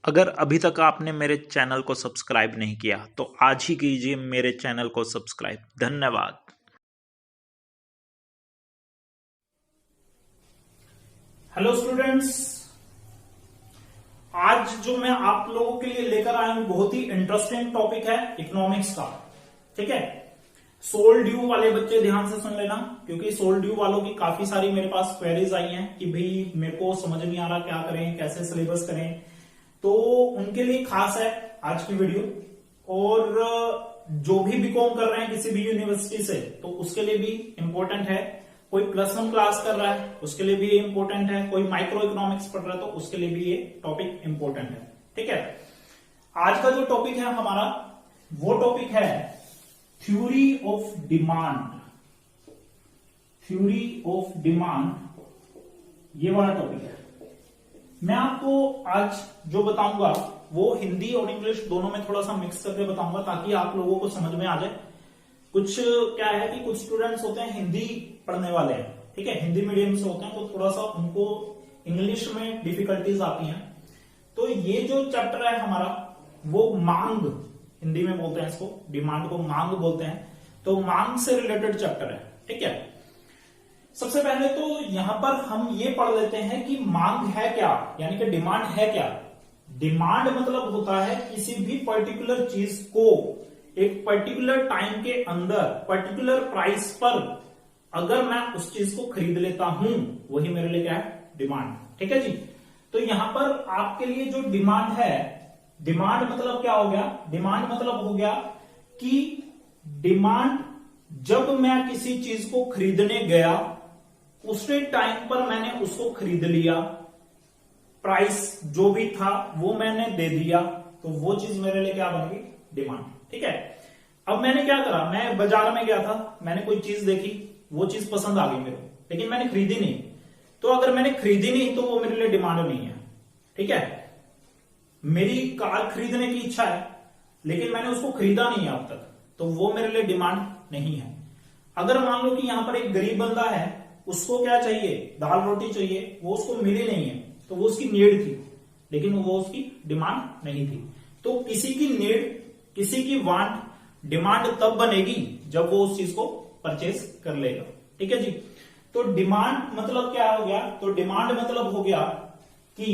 अगर अभी तक आपने मेरे चैनल को सब्सक्राइब नहीं किया तो आज ही कीजिए मेरे चैनल को सब्सक्राइब। धन्यवाद। हेलो स्टूडेंट्स, आज जो मैं आप लोगों के लिए लेकर आया हूं बहुत ही इंटरेस्टिंग टॉपिक है इकोनॉमिक्स का। ठीक है, सोल ड्यू वाले बच्चे ध्यान से सुन लेना, क्योंकि सोल ड्यू वालों की काफी सारी मेरे पास क्वेरीज आई हैं कि भाई मेरे को समझ नहीं आ रहा क्या करें, कैसे सिलेबस करें। तो उनके लिए खास है आज की वीडियो। और जो भी बीकॉम कर रहे हैं किसी भी यूनिवर्सिटी से, तो उसके लिए भी इंपॉर्टेंट है। कोई +1 क्लास कर रहा है उसके लिए भी इंपॉर्टेंट है। कोई माइक्रो इकोनॉमिक्स पढ़ रहा है तो उसके लिए भी ये टॉपिक इंपॉर्टेंट है। ठीक है, आज का जो टॉपिक है हमारा, वो टॉपिक है theory of demand. Theory of demand, ये वाला टॉपिक है। मैं आपको आज जो बताऊंगा वो हिंदी और इंग्लिश दोनों में थोड़ा सा मिक्स करके बताऊंगा, ताकि आप लोगों को समझ में आ जाए। कुछ क्या है कि कुछ स्टूडेंट्स होते हैं हिंदी पढ़ने वाले हैं, ठीक है, हिंदी मीडियम से होते हैं, तो थोड़ा सा उनको इंग्लिश में डिफिकल्टीज आती हैं। तो ये जो चैप्टर है हमारा, वो मांग, हिंदी में बोलते हैं इसको, डिमांड को मांग बोलते हैं। तो मांग से रिलेटेड चैप्टर है। ठीक है, सबसे पहले तो यहां पर हम ये पढ़ लेते हैं कि मांग है क्या, यानी कि डिमांड है क्या। डिमांड मतलब होता है किसी भी पर्टिकुलर चीज को एक पर्टिकुलर टाइम के अंदर पर्टिकुलर प्राइस पर अगर मैं उस चीज को खरीद लेता हूं, वही मेरे लिए क्या है, डिमांड। ठीक है जी, तो यहां पर आपके लिए जो डिमांड है, डिमांड मतलब क्या हो गया, डिमांड मतलब हो गया कि डिमांड जब मैं किसी चीज को खरीदने गया, उसी टाइम पर मैंने उसको खरीद लिया, प्राइस जो भी था वो मैंने दे दिया, तो वो चीज मेरे लिए क्या बन गई, डिमांड। ठीक है, अब मैंने क्या करा, मैं बाजार में गया था, मैंने कोई चीज देखी, वो चीज पसंद आ गई मेरे को, लेकिन मैंने खरीदी नहीं। तो अगर मैंने खरीदी नहीं तो वो मेरे लिए डिमांड नहीं है। ठीक है, मेरी कार खरीदने की इच्छा है लेकिन मैंने उसको खरीदा नहीं अब तक, तो वो मेरे लिए डिमांड नहीं है। अगर मान लो कि यहां पर एक गरीब बंदा है, उसको क्या चाहिए, दाल रोटी चाहिए, वो उसको मिली नहीं है, तो वो उसकी नीड थी, लेकिन वो उसकी डिमांड नहीं थी। तो किसी की नीड, किसी की वांट, डिमांड तब बनेगी जब वो उस चीज को परचेज कर लेगा। ठीक है जी, तो डिमांड मतलब क्या हो गया, तो डिमांड मतलब हो गया कि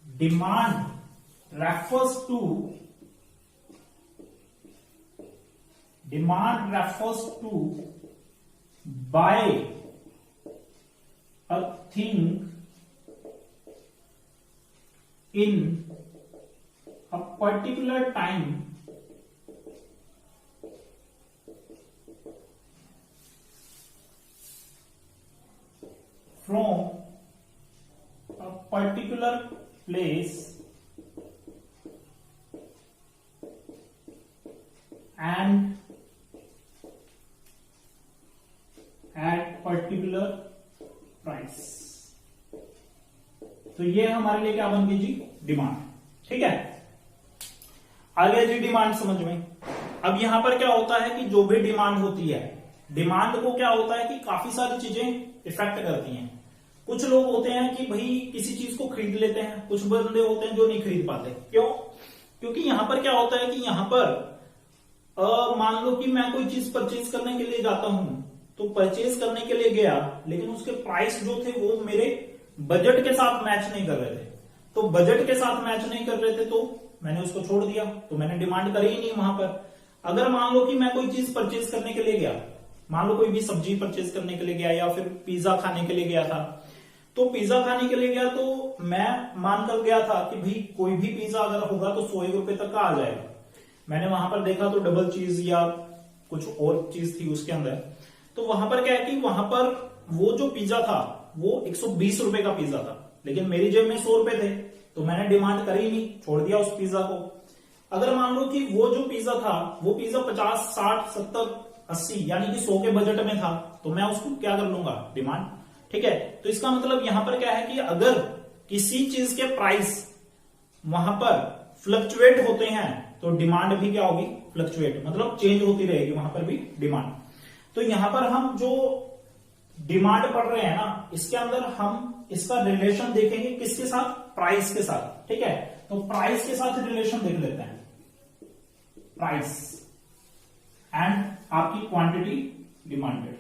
demand refers to buy a thing in a particular time from a particular place and at particular price। तो ये हमारे लिए क्या बन गई जी, डिमांड। ठीक है, आ गया जी डिमांड समझ में। अब यहां पर क्या होता है कि जो भी डिमांड होती है, डिमांड को क्या होता है कि काफी सारी चीजें इफेक्ट करती हैं। कुछ लोग होते हैं कि भाई किसी चीज को खरीद लेते हैं, कुछ बंदे होते हैं जो नहीं खरीद पाते। क्यों? क्योंकि यहां पर क्या होता है कि यहां पर मान लो कि मैं कोई चीज परचेज करने के लिए जाता हूं, तो परचेज करने के लिए गया, लेकिन उसके प्राइस जो थे वो मेरे बजट के साथ मैच नहीं कर रहे थे। तो बजट के साथ मैच नहीं कर रहे थे तो मैंने उसको छोड़ दिया, तो मैंने डिमांड करी ही नहीं वहां पर। अगर मान लो कि मैं कोई चीज परचेज करने के लिए गया, मान लो कोई भी सब्जी परचेज करने के लिए गया या फिर पिज्जा खाने के लिए गया था, तो पिज्जा खाने के लिए गया तो मैं मानकर गया था कि भाई कोई भी पिज्जा अगर होगा तो 100 रुपए तक का आ जाएगा। मैंने वहां पर देखा तो डबल चीज या कुछ और चीज थी उसके अंदर, तो वहां पर क्या है कि वहां पर वो जो पिज्जा था वो 120 रुपए का पिज्जा था, लेकिन मेरी जेब में 100 रुपए थे, तो मैंने डिमांड करी नहीं, छोड़ दिया उस पिज्जा को। अगर मान लो कि वो जो पिज्जा था, वो पिज्जा 50, 60, 70, 80 यानी कि 100 के बजट में था, तो मैं उसको क्या कर लूंगा, डिमांड। ठीक है, तो इसका मतलब यहां पर क्या है कि अगर किसी चीज के प्राइस वहां पर फ्लक्चुएट होते हैं तो डिमांड भी क्या होगी, फ्लक्चुएट, मतलब चेंज होती रहेगी वहां पर भी डिमांड। तो यहां पर हम जो डिमांड पढ़ रहे हैं ना, इसके अंदर हम इसका रिलेशन देखेंगे किसके साथ, प्राइस के साथ। ठीक है, तो प्राइस के साथ रिलेशन देख लेते हैं, प्राइस एंड आपकी क्वांटिटी डिमांडेड।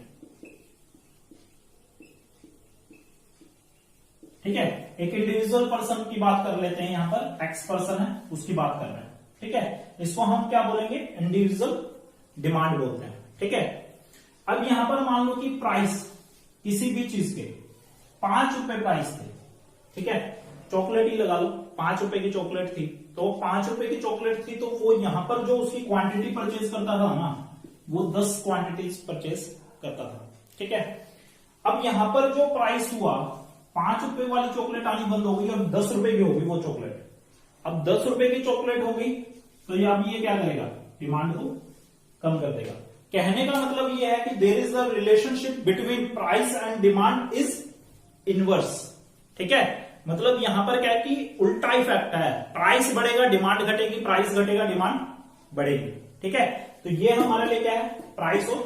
ठीक है, एक इंडिविजुअल पर्सन की बात कर लेते हैं, यहां पर एक्स पर्सन है उसकी बात कर रहे हैं। ठीक है, इसको हम क्या बोलेंगे, इंडिविजुअल डिमांड बोलते हैं। ठीक है, अब यहां पर मान लो कि प्राइस किसी भी चीज के 5 रुपए प्राइस थे। ठीक है, चॉकलेट ही लगा लो, 5 रुपए की चॉकलेट थी, तो 5 रुपए की चॉकलेट थी, तो वो यहां पर जो उसकी क्वांटिटी परचेज करता था ना, वो 10 क्वांटिटीज परचेज करता था। ठीक है, अब यहां पर जो प्राइस हुआ, 5 रुपए वाली चॉकलेट आनी बंद हो गई और 10 रुपए की होगी वो चॉकलेट। अब 10 रुपए की चॉकलेट हो गई, तो ये क्या करेगा, डिमांड को कम कर देगा। कहने का मतलब ये है कि there is a relationship between price and demand is inverse. ठीक है, मतलब यहां पर क्या है कि उल्टा इफेक्ट है, प्राइस बढ़ेगा डिमांड घटेगी, प्राइस घटेगा डिमांड बढ़ेगी। ठीक है, तो ये हमारे लिए क्या है, प्राइस और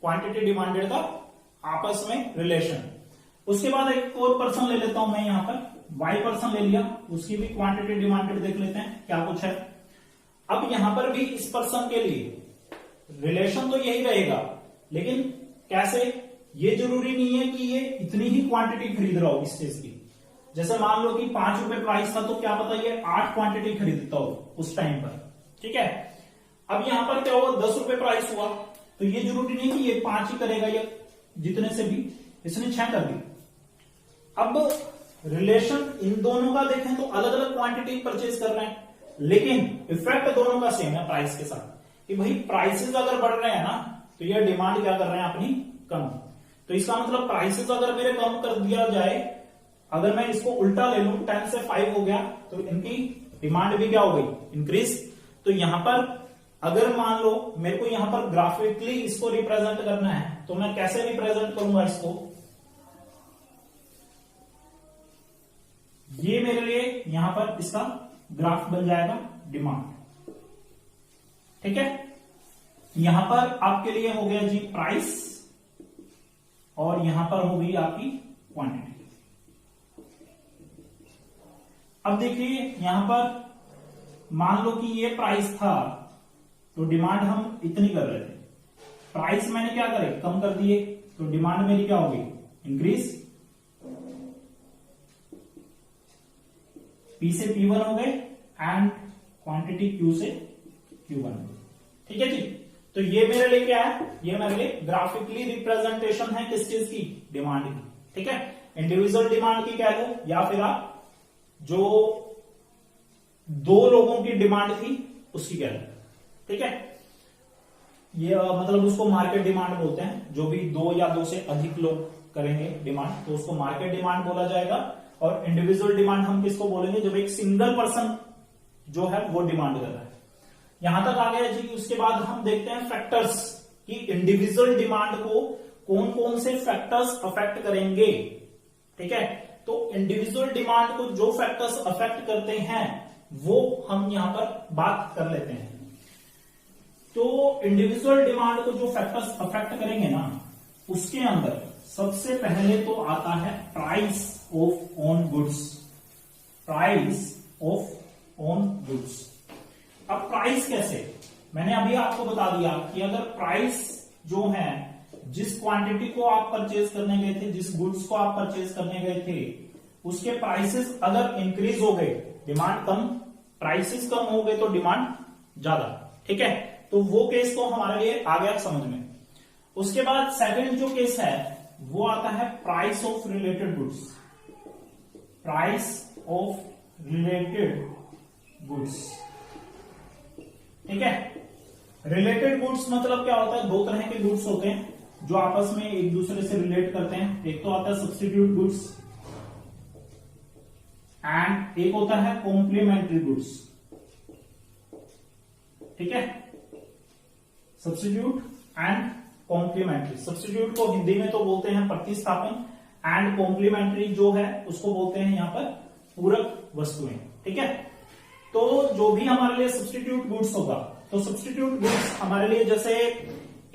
क्वांटिटी डिमांडेड का आपस में रिलेशन। उसके बाद एक और पर्सन ले लेता हूं मैं, यहां पर वाई पर्सन ले लिया, उसकी भी क्वांटिटी डिमांडेड देख लेते हैं क्या कुछ है। अब यहां पर भी इस पर्सन के लिए रिलेशन तो यही रहेगा, लेकिन कैसे, ये जरूरी नहीं है कि ये इतनी ही क्वांटिटी खरीद रहा हो इस चीज की। जैसे मान लो कि 5 रुपए प्राइस था, तो क्या पता ये 8 क्वांटिटी खरीदता हो उस टाइम पर। ठीक है, अब यहां पर क्या होगा, 10 रुपए प्राइस हुआ, तो ये जरूरी नहीं कि ये 5 ही करेगा, या जितने से भी, इसने 6 कर दी। अब रिलेशन इन दोनों का देखें तो अलग अलग क्वांटिटी परचेज कर रहे हैं, लेकिन इफेक्ट दोनों का सेम है प्राइस के साथ, कि भाई प्राइसेस अगर बढ़ रहे हैं ना, तो ये डिमांड क्या कर रहे हैं अपनी, कम। तो इसका मतलब प्राइसेस अगर मेरे कम कर दिया जाए, अगर मैं इसको उल्टा ले लूं, 10 से 5 हो गया, तो इनकी डिमांड भी क्या हो गई, इंक्रीज। तो यहां पर अगर मान लो मेरे को यहां पर ग्राफिकली इसको रिप्रेजेंट करना है, तो मैं कैसे रिप्रेजेंट करूंगा इसको, ये मेरे लिए यहां पर इसका ग्राफ बन जाएगा डिमांड। ठीक है, यहां पर आपके लिए हो गया जी प्राइस, और यहां पर हो गई आपकी क्वांटिटी। अब देखिए यहां पर मान लो कि ये प्राइस था, तो डिमांड हम इतनी कर रहे थे, प्राइस मैंने क्या करे, कम कर दिए, तो डिमांड मेरी क्या होगी, इंक्रीज। P से P1 हो गए एंड क्वांटिटी Q से Q1 हो गई। ठीक है जी, तो ये मेरे लिए क्या है, ये मेरे लिए ग्राफिकली रिप्रेजेंटेशन है किस चीज की, डिमांड की। ठीक है, इंडिविजुअल डिमांड की कह लो, या फिर आप जो 2 लोगों की डिमांड थी उसकी कह लो। ठीक है, ये मतलब उसको मार्केट डिमांड बोलते हैं, जो भी 2 या 2 से अधिक लोग करेंगे डिमांड, तो उसको मार्केट डिमांड बोला जाएगा। और इंडिविजुअल डिमांड हम किसको बोलेंगे, जब एक सिंगल पर्सन जो है वो डिमांड कर रहा है। यहां तक आ गया जी। उसके बाद हम देखते हैं फैक्टर्स, कि इंडिविजुअल डिमांड को कौन कौन से फैक्टर्स अफेक्ट करेंगे। ठीक है, तो इंडिविजुअल डिमांड को जो फैक्टर्स अफेक्ट करते हैं वो हम यहां पर बात कर लेते हैं। तो इंडिविजुअल डिमांड को जो फैक्टर्स अफेक्ट करेंगे ना, उसके अंदर सबसे पहले तो आता है price of on goods. Price of on goods. अब प्राइस कैसे, मैंने अभी आपको बता दिया कि अगर प्राइस जो है, जिस क्वांटिटी को आप परचेज करने गए थे, जिस गुड्स को आप परचेज करने गए थे, उसके प्राइसेस अगर इंक्रीज हो गए, डिमांड कम, प्राइसेस कम हो गए तो डिमांड ज्यादा। ठीक है, तो वो केस तो हमारे लिए आ गया समझ में। उसके बाद सेकंड जो केस है वो आता है price of related goods. Price of related goods. ठीक है, रिलेटेड गुड्स मतलब क्या होता है, 2 तरह के गुड्स होते हैं जो आपस में एक दूसरे से रिलेट करते हैं। एक तो आता है सब्स्टिट्यूट गुड्स एंड एक होता है कॉम्प्लीमेंट्री गुड्स। ठीक है, सब्स्टिट्यूट एंड कॉम्प्लीमेंट्री। सब्स्टिट्यूट को हिंदी में तो बोलते हैं प्रतिस्थापन, एंड कॉम्प्लीमेंट्री जो है उसको बोलते हैं यहां पर पूरक वस्तुएं। ठीक है, तो जो भी हमारे लिए सब्स्टिट्यूट गुड्स होगा, तो सब्स्टिट्यूट गुड्स हमारे लिए जैसे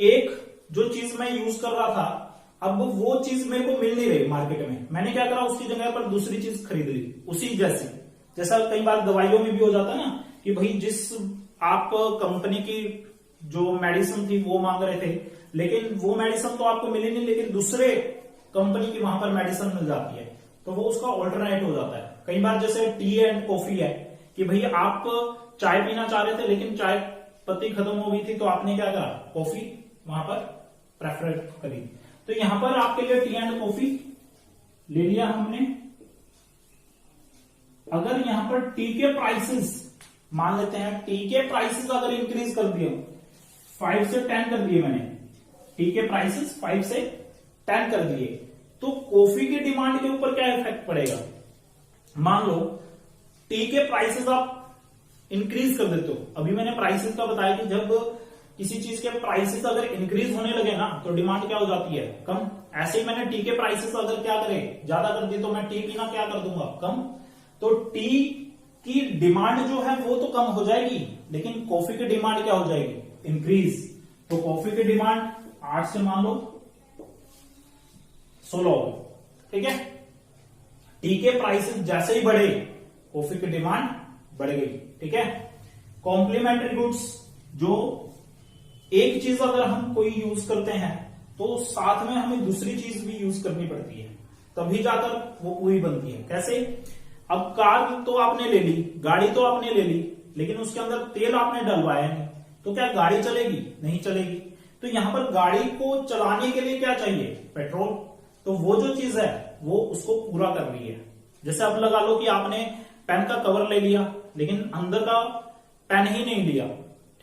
एक जो चीज मैं यूज कर रहा था, अब वो चीज मेरे को मिल नहीं रही मार्केट में, मैंने क्या करा, उसकी जगह पर दूसरी चीज खरीद ली उसी जैसी। जैसा कई बार दवाइयों में भी हो जाता है ना कि भाई जिस आप कंपनी की जो मेडिसिन थी वो मांग रहे थे, लेकिन वो मेडिसिन तो आपको मिली नहीं, लेकिन दूसरे कंपनी की वहां पर मेडिसिन मिल जाती है, तो वो उसका ऑल्टरनेट हो जाता है। कई बार जैसे टी एंड कॉफी है कि भाई आप चाय पीना चाह रहे थे लेकिन चाय पत्ती खत्म हो गई थी, तो आपने क्या करा, कॉफी वहां पर प्रेफर करी। तो यहां पर आपके लिए टी एंड कॉफी ले लिया हमने। अगर यहां पर टी के प्राइसेस मान लेते हैं, टी के प्राइसेस अगर इंक्रीज कर दिए 5 से 10 कर दिए मैंने, टी के प्राइसेस 5 से 10 कर दिए, तो कॉफी की डिमांड के ऊपर क्या इफेक्ट पड़ेगा। मान लो टी के प्राइसेस आप इंक्रीज कर देते हो। अभी मैंने प्राइसेस का बताया कि जब किसी चीज के प्राइसेस अगर इंक्रीज होने लगे ना तो डिमांड क्या हो जाती है, कम। ऐसे ही मैंने टी के प्राइसेस अगर क्या करे, ज्यादा कर दिए, तो मैं टी पीना क्या कर दूंगा, कम। तो टी की डिमांड जो है वो तो कम हो जाएगी, लेकिन कॉफी की डिमांड क्या हो जाएगी, इंक्रीज। तो कॉफी की डिमांड 8 से मान लो 16, ठीक है। टी के प्राइसेस जैसे ही बढ़े कॉफी की डिमांड बढ़ गई, ठीक है। कॉम्प्लीमेंट्री गुड्स, जो एक चीज अगर हम कोई यूज करते हैं तो साथ में हमें दूसरी चीज भी यूज करनी पड़ती है, तभी जाकर वो पूरी बनती है। कैसे, अब कार तो आपने ले ली, गाड़ी तो आपने ले ली, लेकिन उसके अंदर तेल आपने डलवाया नहीं, तो क्या गाड़ी चलेगी, नहीं चलेगी। तो यहां पर गाड़ी को चलाने के लिए क्या चाहिए, पेट्रोल। तो वो जो चीज है वो उसको पूरा कर रही है। जैसे अब लगा लो कि आपने पेन का कवर ले लिया लेकिन अंदर का पेन ही नहीं लिया,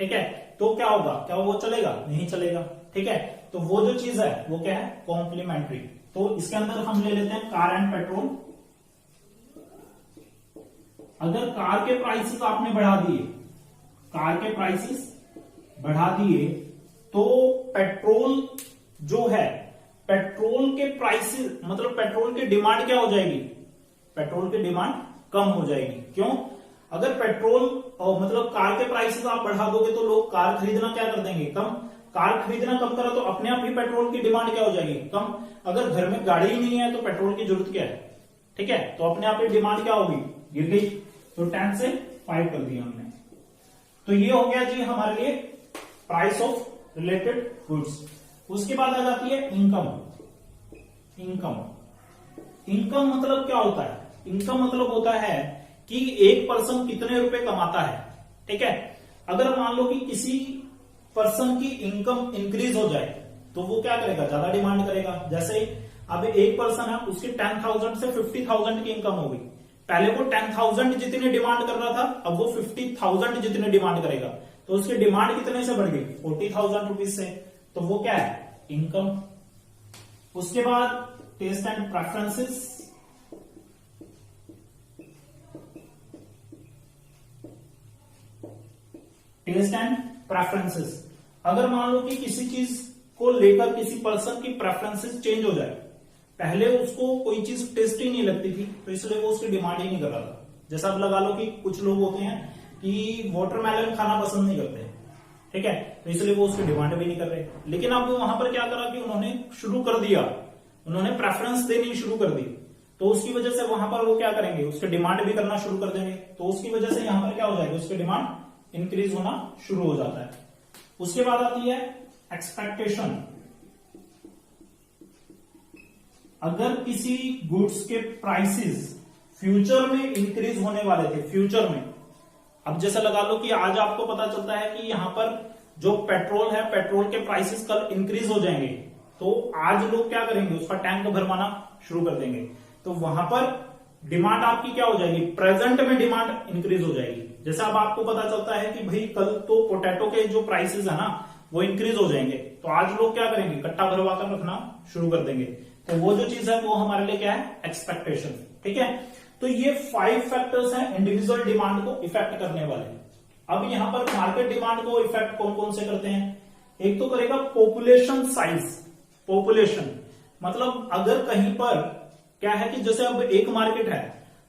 ठीक है, तो क्या होगा, क्या वो चलेगा, नहीं चलेगा, ठीक है। तो वो जो चीज है वो क्या है, कॉम्प्लीमेंट्री। तो इसके अंदर हम ले लेते हैं कार एंड पेट्रोल। अगर कार के प्राइसेस आपने बढ़ा दिए, कार के प्राइसेस बढ़ा दिए, तो पेट्रोल जो है, पेट्रोल के प्राइसेस मतलब पेट्रोल की डिमांड क्या हो जाएगी, पेट्रोल की डिमांड कम हो जाएगी। क्यों, अगर पेट्रोल मतलब कार के प्राइसेस आप बढ़ा दोगे तो लोग कार खरीदना क्या कर देंगे, कम। कार खरीदना कम करा तो अपने आप ही पेट्रोल की डिमांड क्या हो जाएगी, कम। अगर घर में गाड़ी ही नहीं है तो पेट्रोल की जरूरत क्या है, ठीक है, तो अपने आप ही डिमांड क्या होगी, गिर गई। तो 10 से 5 कर दिया हमने। तो ये हो गया जी हमारे लिए प्राइस ऑफ रिलेटेड गुड्स। उसके बाद आ जाती है इनकम। इनकम मतलब क्या होता है, इनकम मतलब होता है कि एक पर्सन कितने रुपए कमाता है, ठीक है। अगर मान लो कि किसी पर्सन की इनकम इंक्रीज हो जाए तो वो क्या करेगा, ज्यादा डिमांड करेगा। जैसे अब एक पर्सन है, उसकी 10,000 से 50,000 की इनकम होगी। पहले वो 10,000 जितनी डिमांड कर रहा था, अब वो 50,000 जितनी डिमांड करेगा, तो उसकी डिमांड कितने से बढ़ गई, 40,000 रुपीज से। तो वो क्या है, इनकम। उसके बाद taste and preferences. Taste and preferences, अगर मान लो कि किसी चीज को लेकर किसी पर्सन की प्रेफरेंसेस चेंज हो जाए, पहले उसको कोई चीज टेस्ट ही नहीं लगती थी तो इसलिए वो उसकी डिमांड ही नहीं कर रहा था। जैसा आप लगा लो कि कुछ लोग होते हैं कि वाटरमेलन खाना पसंद नहीं करते, ठीक है, तो इसलिए वो उसकी डिमांड भी नहीं कर रहे। लेकिन अब वहां पर क्या करा कि उन्होंने शुरू कर दिया, उन्होंने प्रेफरेंस देनी शुरू कर दी, तो उसकी वजह से वहां पर वो क्या करेंगे, उसकी डिमांड भी करना शुरू कर देंगे। तो उसकी वजह से यहां पर क्या हो जाएगा, उसकी डिमांड इंक्रीज होना शुरू हो जाता है। उसके बाद आती है एक्सपेक्टेशन। अगर किसी गुड्स के प्राइसेस फ्यूचर में इंक्रीज होने वाले थे, फ्यूचर में, अब जैसे लगा लो कि आज आपको पता चलता है कि यहां पर जो पेट्रोल है, पेट्रोल के प्राइसेस कल इंक्रीज हो जाएंगे, तो आज लोग क्या करेंगे, उसका टैंक भरवाना शुरू कर देंगे। तो वहां पर डिमांड आपकी क्या हो जाएगी, प्रेजेंट में डिमांड इंक्रीज हो जाएगी। जैसे अब आपको पता चलता है कि भाई कल तो पोटैटो के जो प्राइसेस है ना वो इंक्रीज हो जाएंगे, तो आज लोग क्या करेंगे, कट्टा भरवा कर रखना शुरू कर देंगे। तो वो जो चीज है वो हमारे लिए क्या है, एक्सपेक्टेशन, ठीक है। तो ये 5 फैक्टर्स हैं इंडिविजुअल डिमांड को इफेक्ट करने वाले। अब यहां पर मार्केट डिमांड को इफेक्ट कौन कौन से करते हैं, एक तो करेगा पॉपुलेशन साइज। पॉपुलेशन मतलब अगर कहीं पर क्या है कि जैसे अब एक मार्केट है,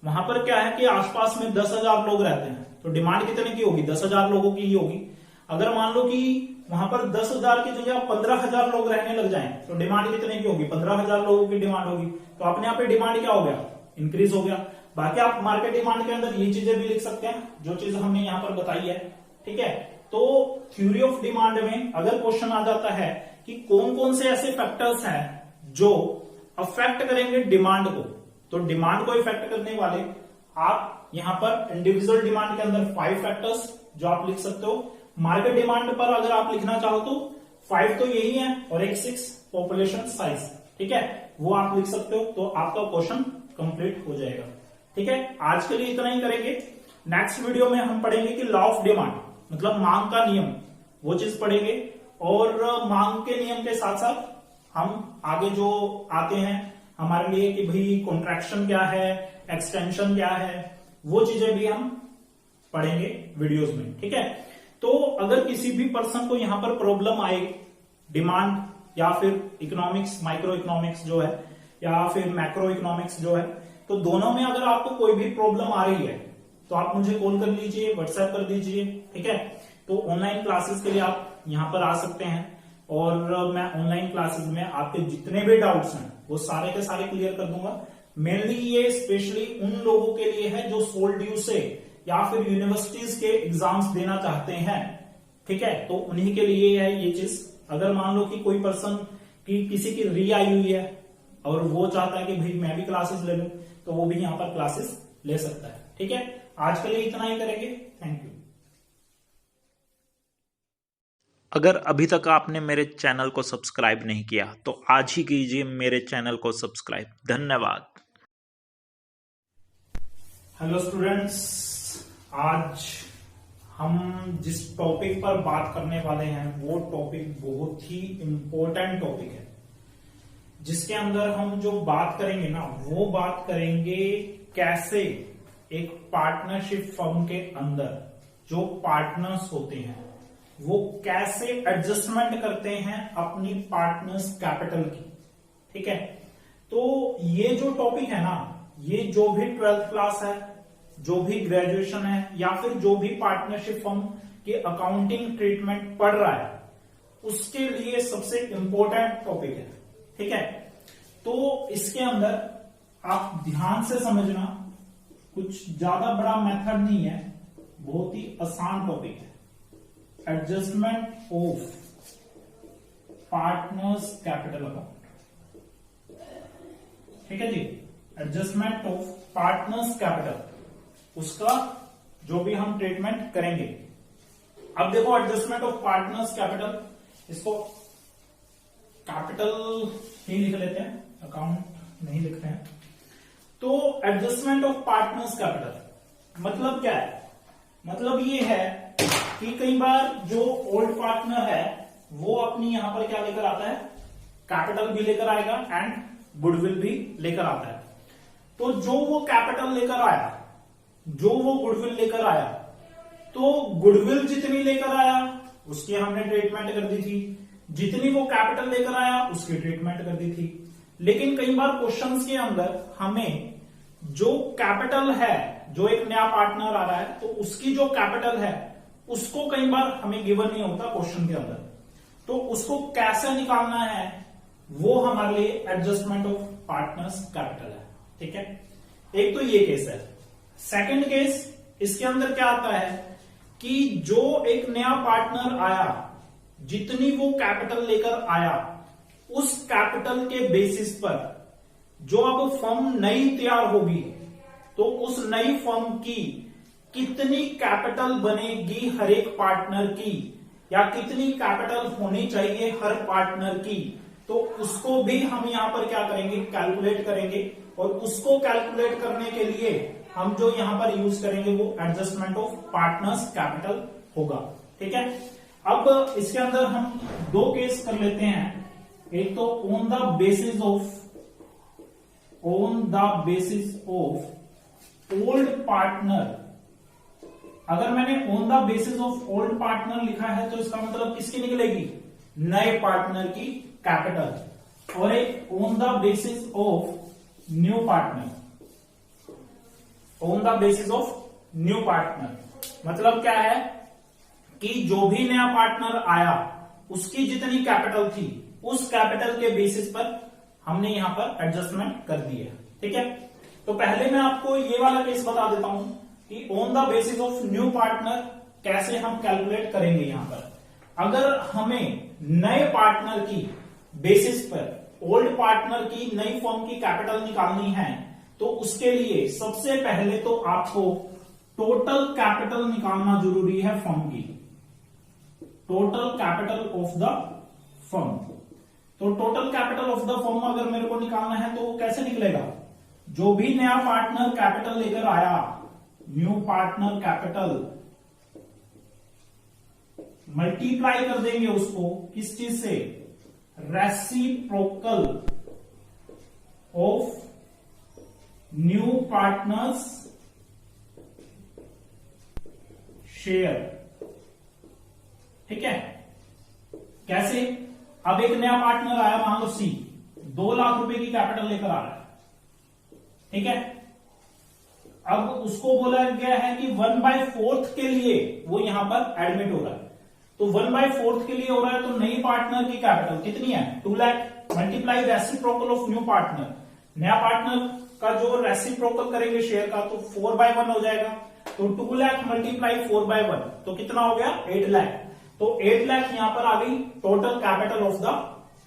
वहां पर क्या है कि आसपास में 10,000 लोग रहते हैं, तो डिमांड कितने की होगी, 10,000 लोगों की ही होगी। अगर मान लो कि वहां पर 10,000 की जगह 15,000 लोग रहने लग जाएं, तो डिमांड कितने की होगी, 15,000 लोगों की डिमांड होगी। तो अपने आप पे डिमांड क्या हो गया, इंक्रीज हो गया। बाकी आप मार्केट डिमांड के अंदर ये चीजें भी लिख सकते हैं जो चीज हमने यहां पर बताई है। ठीक है, तो थ्योरी ऑफ डिमांड में अगर क्वेश्चन आ जाता है कि कौन कौन से ऐसे फैक्टर्स हैं जो अफेक्ट करेंगे डिमांड को, तो डिमांड को इफेक्ट करने वाले आप यहां पर इंडिविजुअल डिमांड के अंदर 5 फैक्टर्स जो आप लिख सकते हो। मार्केट डिमांड पर अगर आप लिखना चाहो तो 5 तो यही है और एक 6 पॉपुलेशन साइज। ठीक है, वो आप लिख सकते हो, तो आपका क्वेश्चन कंप्लीट हो जाएगा। ठीक है, आज के लिए इतना ही करेंगे। नेक्स्ट वीडियो में हम पढ़ेंगे कि लॉ ऑफ डिमांड मतलब मांग का नियम, वो चीज पढ़ेंगे। और मांग के नियम के साथ साथ हम आगे जो आते हैं हमारे लिए कि भाई कॉन्ट्रैक्शन क्या है, एक्सटेंशन क्या है, वो चीजें भी हम पढ़ेंगे वीडियोस में। ठीक है, तो अगर किसी भी पर्सन को यहां पर प्रॉब्लम आए डिमांड या फिर इकोनॉमिक्स, माइक्रो इकोनॉमिक्स जो है या फिर मैक्रो इकोनॉमिक्स जो है, तो दोनों में अगर आपको कोई भी प्रॉब्लम आ रही है तो आप मुझे कॉल कर लीजिए, व्हाट्सएप कर दीजिए। ठीक है, तो ऑनलाइन क्लासेस के लिए आप यहां पर आ सकते हैं और मैं ऑनलाइन क्लासेस में आपके जितने भी डाउट्स हैं वो सारे के सारे क्लियर कर दूंगा। मेनली ये स्पेशली उन लोगों के लिए है जो सोल ड्यू से या फिर यूनिवर्सिटीज के एग्जाम्स देना चाहते हैं। ठीक है, तो उन्हीं के लिए है ये चीज। अगर मान लो कि कोई पर्सन की किसी की री आई हुई है और वो चाहता है कि भाई मैं भी क्लासेस ले लूं, तो वो भी यहां पर क्लासेस ले सकता है। ठीक है, आज के लिए इतना ही करेंगे। Thank you. अगर अभी तक आपने मेरे चैनल को सब्सक्राइब नहीं किया तो आज ही कीजिए मेरे चैनल को सब्सक्राइब। धन्यवाद। हेलो स्टूडेंट्स, आज हम जिस टॉपिक पर बात करने वाले हैं वो टॉपिक बहुत ही इंपॉर्टेंट टॉपिक है, जिसके अंदर हम जो बात करेंगे ना वो बात करेंगे कैसे एक पार्टनरशिप फर्म के अंदर जो पार्टनर्स होते हैं वो कैसे एडजस्टमेंट करते हैं अपनी पार्टनर्स कैपिटल की। ठीक है, तो ये जो टॉपिक है ना, ये जो भी 12th क्लास है, जो भी ग्रेजुएशन है या फिर जो भी पार्टनरशिप फर्म के अकाउंटिंग ट्रीटमेंट पढ़ रहा है उसके लिए सबसे इंपॉर्टेंट टॉपिक है। ठीक है, तो इसके अंदर आप ध्यान से समझना, कुछ ज्यादा बड़ा मेथड नहीं है, बहुत ही आसान टॉपिक है। Adjustment of partners capital account. ठीक है जी, एडजस्टमेंट ऑफ पार्टनर्स कैपिटल, उसका जो भी हम ट्रीटमेंट करेंगे। अब देखो, एडजस्टमेंट ऑफ पार्टनर्स कैपिटल, इसको कैपिटल ही लिख लेते हैं, अकाउंट नहीं लिख रहे हैं। तो एडजस्टमेंट ऑफ पार्टनर्स कैपिटल मतलब क्या है? मतलब ये है कि कई बार जो ओल्ड पार्टनर है वो अपनी यहां पर क्या लेकर आता है, कैपिटल भी लेकर आएगा एंड गुडविल भी लेकर आता है। तो जो वो कैपिटल लेकर आया, जो वो गुडविल लेकर आया, तो गुडविल जितनी लेकर आया उसकी हमने ट्रीटमेंट कर दी थी, जितनी वो कैपिटल लेकर आया उसकी ट्रीटमेंट कर दी थी। लेकिन कई बार क्वेश्चंस के अंदर हमें जो कैपिटल है, जो एक नया पार्टनर आ रहा है तो उसकी जो कैपिटल है उसको कई बार हमें गिवन नहीं होता क्वेश्चन के अंदर, तो उसको कैसे निकालना है वो हमारे लिए एडजस्टमेंट ऑफ पार्टनर्स कैपिटल है। ठीक है, एक तो ये केस है। सेकंड केस, इसके अंदर क्या आता है कि जो एक नया पार्टनर आया, जितनी वो कैपिटल लेकर आया उस कैपिटल के बेसिस पर जो अब फर्म नई तैयार होगी तो उस नई फर्म की कितनी कैपिटल बनेगी हर एक पार्टनर की, या कितनी कैपिटल होनी चाहिए हर पार्टनर की, तो उसको भी हम यहां पर क्या करेंगे, कैलकुलेट करेंगे। और उसको कैलकुलेट करने के लिए हम जो यहां पर यूज करेंगे वो एडजस्टमेंट ऑफ पार्टनर्स कैपिटल होगा। ठीक है, अब इसके अंदर हम दो केस कर लेते हैं। एक तो on the basis of old partner. अगर मैंने on the basis of old partner लिखा है तो इसका मतलब किसकी निकलेगी, नए पार्टनर की कैपिटल। और एक on the basis of new partner, on the basis of new partner मतलब क्या है कि जो भी नया पार्टनर आया उसकी जितनी कैपिटल थी उस कैपिटल के बेसिस पर हमने यहां पर एडजस्टमेंट कर दी है। ठीक है, तो पहले मैं आपको ये वाला केस बता देता हूं कि on the basis of new partner कैसे हम कैलकुलेट करेंगे। यहां पर अगर हमें नए पार्टनर की बेसिस पर ओल्ड पार्टनर की नई फर्म की कैपिटल निकालनी है तो उसके लिए सबसे पहले तो आपको टोटल कैपिटल निकालना जरूरी है फर्म की, total capital of the firm. तो total capital of the firm अगर मेरे को निकालना है तो कैसे निकलेगा, जो भी नया पार्टनर कैपिटल लेकर आया, न्यू पार्टनर कैपिटल मल्टीप्लाई कर देंगे उसको किस चीज से, reciprocal of new partners share. ठीक है, कैसे, अब एक नया पार्टनर आया मान लो सी, 2 लाख रुपए की कैपिटल लेकर आ रहा है। ठीक है, अब उसको बोला गया है कि 1/4 के लिए वो यहां पर एडमिट हो रहा है, तो 1/4 के लिए हो रहा है तो नई पार्टनर की कैपिटल कितनी है, 2 lakh multiply reciprocal of new partner, नया पार्टनर का जो रेसिप्रोकल करेंगे शेयर का तो 4/1 हो जाएगा, तो 2 लाख मल्टीप्लाई 4/1 तो कितना हो गया 8 लाख। तो 8 लाख यहां पर आ गई total capital of the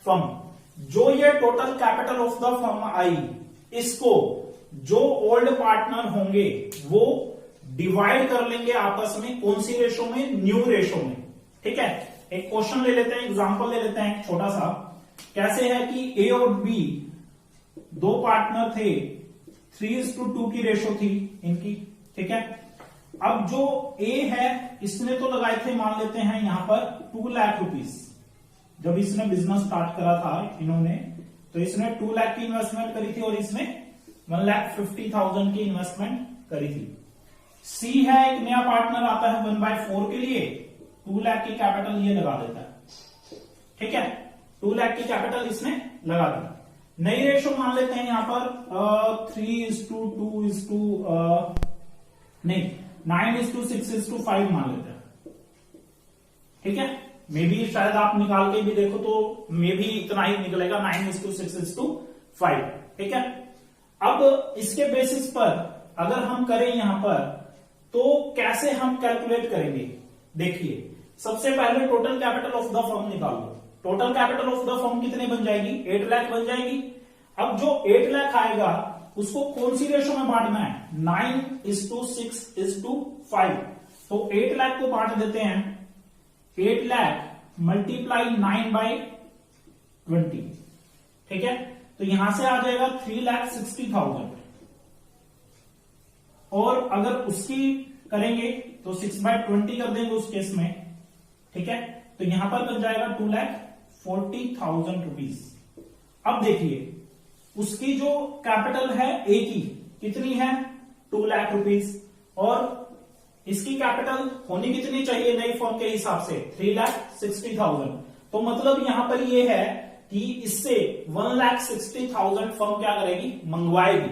firm. जो ये total capital of the firm आई, इसको जो ओल्ड पार्टनर होंगे वो डिवाइड कर लेंगे आपस में, कौन सी रेशो में, न्यू रेशो में। ठीक है, एक क्वेश्चन ले लेते हैं, एग्जांपल ले लेते हैं छोटा सा। कैसे है कि ए और बी 2 पार्टनर थे, 3:2 की रेशो थी इनकी। ठीक है, अब जो ए है इसने तो लगाए थे, मान लेते हैं यहां पर 2 लाख रुपीस, जब इसने बिजनेस स्टार्ट करा था इन्होंने, तो इसने 2 लाख की इन्वेस्टमेंट करी थी और इसने 1,50,000 की इन्वेस्टमेंट करी थी। सी है एक नया पार्टनर आता है 1/4 के लिए, 2 लाख की कैपिटल ये लगा देता है। ठीक है, 2 लाख की कैपिटल इसने लगा दी। नई रेशो मान लेते हैं यहां पर 3:2 नहीं 9:6:5 मान लेते हैं। ठीक है, मे भी शायद आप निकाल के भी देखो तो मे भी इतना ही निकलेगा 9:6:5। ठीक है, अब इसके बेसिस पर अगर हम करें यहां पर तो कैसे हम कैलकुलेट करेंगे, देखिए सबसे पहले total capital of the firm निकाल लो। Total capital of the firm कितने बन जाएगी, 8 लाख बन जाएगी। अब जो 8 लाख आएगा उसको कौन सी रेशो में बांटना है, 9:6:5। तो 8 लाख को बांट देते हैं, 8 लाख मल्टीप्लाई 9/20। ठीक है, तो यहां से आ जाएगा 3,60,000। और अगर उसकी करेंगे तो 6/20 कर देंगे उस केस में। ठीक है, तो यहां पर बन जाएगा 2,40,000 रुपीज। अब देखिए उसकी जो कैपिटल है ए की कितनी है, 2 लाख रुपीज, और इसकी कैपिटल होनी कितनी चाहिए नई फर्म के हिसाब से, 3,60,000। तो मतलब यहां पर ये है कि इससे 1,60,000 फर्म क्या करेगी, मंगवाएगी।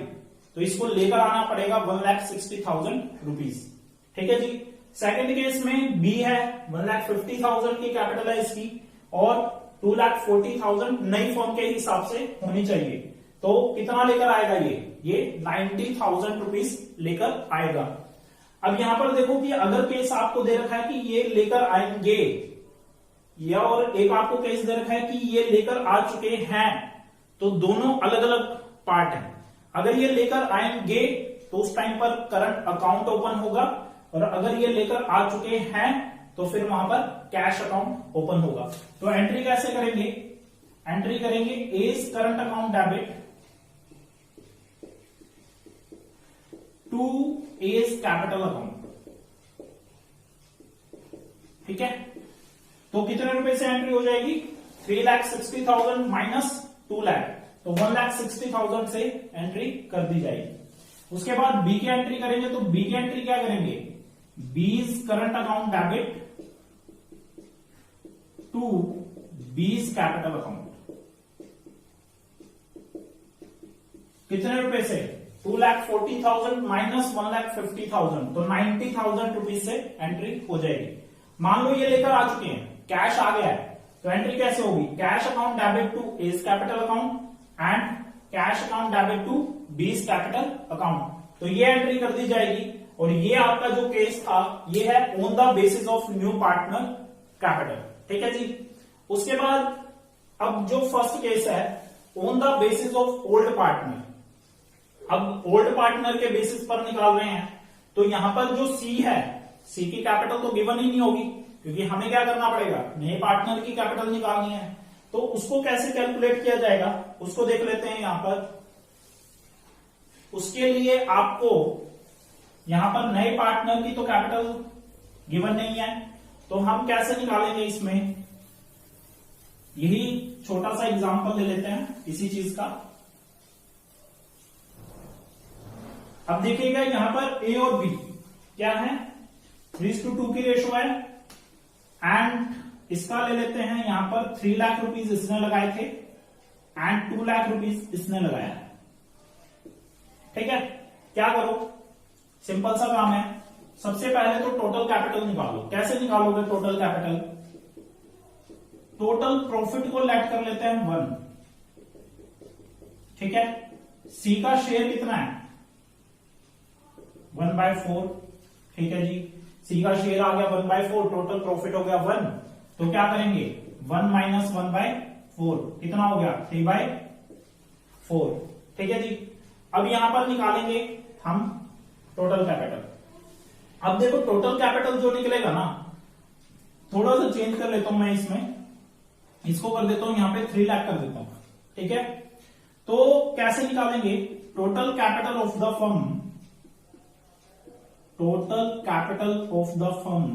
तो इसको लेकर आना पड़ेगा 1,60,000 रुपीज। ठीक है जी। सेकंड केस में बी है, 1,50,000 की कैपिटल है इसकी, और 2,40,000 नई फर्म के हिसाब से होनी चाहिए। तो कितना लेकर आएगा ये 90,000 रुपीज लेकर आएगा। अब यहां पर देखो कि अगर केस आपको दे रखा है कि ये लेकर आएंगे, या और एक आपको केस दे रखा है कि ये लेकर आ चुके हैं, तो दोनों अलग अलग पार्ट हैं। अगर ये लेकर आएंगे तो उस टाइम पर करंट अकाउंट ओपन होगा, और अगर ये लेकर आ चुके हैं तो फिर वहां पर कैश अकाउंट ओपन होगा। तो एंट्री कैसे करेंगे, एंट्री करेंगे A's current account debit to A's capital account. ठीक है, तो कितने रुपए से एंट्री हो जाएगी, 3,60,000 माइनस 2 लाख, तो 1,60,000 से एंट्री कर दी जाएगी। उसके बाद बी की एंट्री करेंगे, तो बी की एंट्री क्या करेंगे, B's current account debit to B's capital account. कितने रुपए से, 2,40,000 माइनस 1,50,000, तो 90,000 रुपीज से एंट्री हो जाएगी। मान लो ये लेकर आ चुके हैं, कैश आ गया है, तो एंट्री कैसे होगी, cash account debit to A's capital account and cash account debit to B's capital account, तो ये एंट्री कर दी जाएगी। और ये आपका जो केस था ये है on the basis of new partner capital, ठीक है जी। उसके बाद अब जो फर्स्ट केस है on the basis of old partner, अब ओल्ड पार्टनर के बेसिस पर निकाल रहे हैं, तो यहां पर जो सी है, सी की कैपिटल तो गिवन ही नहीं होगी, क्योंकि हमें क्या करना पड़ेगा, नए पार्टनर की कैपिटल निकालनी है। तो उसको कैसे कैलकुलेट किया जाएगा उसको देख लेते हैं यहां पर। उसके लिए आपको यहां पर नए पार्टनर की तो कैपिटल गिवन नहीं है, तो हम कैसे निकालेंगे इसमें, यही छोटा सा एग्जांपल ले लेते हैं इसी चीज का। अब देखिएगा यहां पर ए और बी क्या है, 3:2 की रेशो है, एंड इसका ले लेते हैं यहां पर 3 लाख रुपीज इसने लगाए थे एंड 2 लाख रुपीज इसने लगाया है, ठीक है। क्या करो, सिंपल सा काम है, सबसे पहले तो टोटल कैपिटल निकालो। कैसे निकालोगे टोटल कैपिटल, टोटल प्रॉफिट को लेट कर लेते हैं 1, ठीक है। सी का शेयर कितना है 1/4, ठीक है जी। सी का शेयर आ गया 1/4, टोटल प्रॉफिट हो गया 1, तो क्या करेंगे 1 माइनस 1/4 कितना हो गया 3/4, ठीक है जी। अब यहां पर निकालेंगे हम टोटल कैपिटल। अब देखो टोटल कैपिटल जो निकलेगा ना, थोड़ा सा चेंज कर लेता हूं मैं इसमें, इसको कर देता हूं यहां पे 3 लाख कर देता हूं, ठीक है। तो कैसे निकालेंगे total capital of the firm, total capital of the firm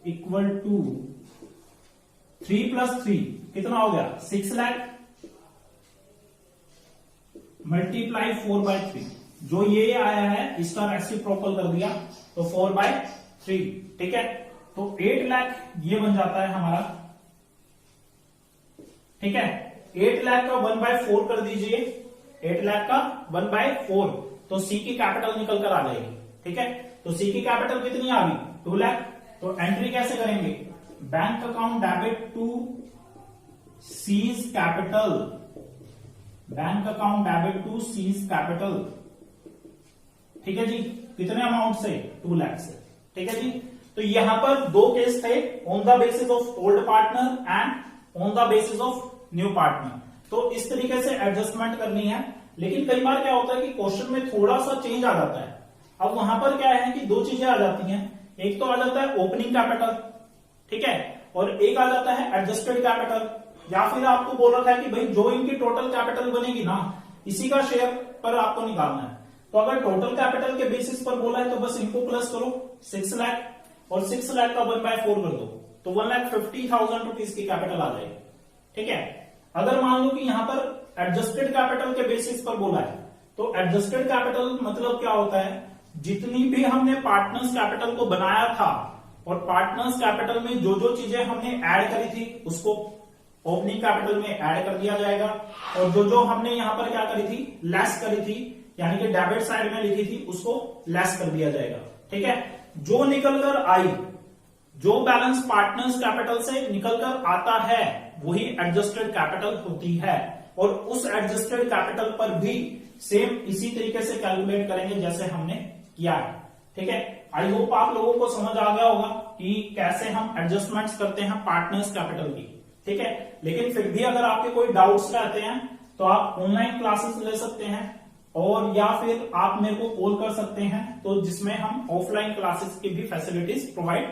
equal to 3 + 3 कितना हो गया 6 लाख मल्टीप्लाई 4/3, जो ये आया है इसका रेसिप्रोकल कर दिया तो 4/3, ठीक है। तो 8 लाख ये बन जाता है हमारा, ठीक है। 8 लाख का 1/4 कर दीजिए, 8 लाख का 1/4, तो सी की कैपिटल निकल कर आ जाएगी, ठीक है। तो सी की कैपिटल कितनी आ गई 2 लाख, तो एंट्री कैसे करेंगे, bank account debit to C's capital, bank account debit to C's capital, ठीक है जी। कितने अमाउंट से 2 लाख से, ठीक है जी। तो यहां पर दो केस थे, on the basis of old partner and on the basis of new partner. तो इस तरीके से एडजस्टमेंट करनी है, लेकिन कई बार क्या होता है कि क्वेश्चन में थोड़ा सा चेंज आ जाता है। अब वहां पर क्या है कि दो चीजें आ जाती हैं, एक तो आ जाता है ओपनिंग कैपिटल, ठीक है, और एक आ जाता है एडजस्टेड कैपिटल, या फिर आपको बोल रखा है कि भाई जो इनकी टोटल कैपिटल बनेगी ना इसी का शेयर पर आपको निकालना है। तो अगर टोटल कैपिटल के बेसिस पर बोला है तो बस इनको प्लस करो 6 लाख, और 6 लाख का 1/4 कर दो, तो 1,50,000 रुपीज की कैपिटल आ जाएगी, ठीक है। अगर मान लो कि यहां पर एडजस्टेड कैपिटल के बेसिस पर बोला है, तो एडजस्टेड कैपिटल मतलब क्या होता है, जितनी भी हमने पार्टनर्स कैपिटल को बनाया था और पार्टनर्स कैपिटल में जो जो चीजें हमने ऐड करी थी उसको ओपनिंग कैपिटल में ऐड कर दिया जाएगा, और जो जो हमने यहां पर क्या करी थी लेस करी थी, यानी कि डेबिट साइड में लिखी थी उसको लेस कर दिया जाएगा, ठीक है। जो निकलकर आई, जो बैलेंस पार्टनर्स कैपिटल से निकलकर आता है वही एडजस्टेड कैपिटल होती है, और उस एडजस्टेड कैपिटल पर भी सेम इसी तरीके से कैलकुलेट करेंगे जैसे हमने किया है, ठीक है। आई होप आप लोगों को समझ आ गया होगा कि कैसे हम एडजस्टमेंट्स करते हैं पार्टनर्स कैपिटल की, ठीक है। लेकिन फिर भी अगर आपके कोई डाउट्स रहते हैं तो आप ऑनलाइन क्लासेस ले सकते हैं, और या फिर आप मेरे को कॉल कर सकते हैं, तो जिसमें हम ऑफलाइन क्लासेस की भी फैसिलिटीज प्रोवाइड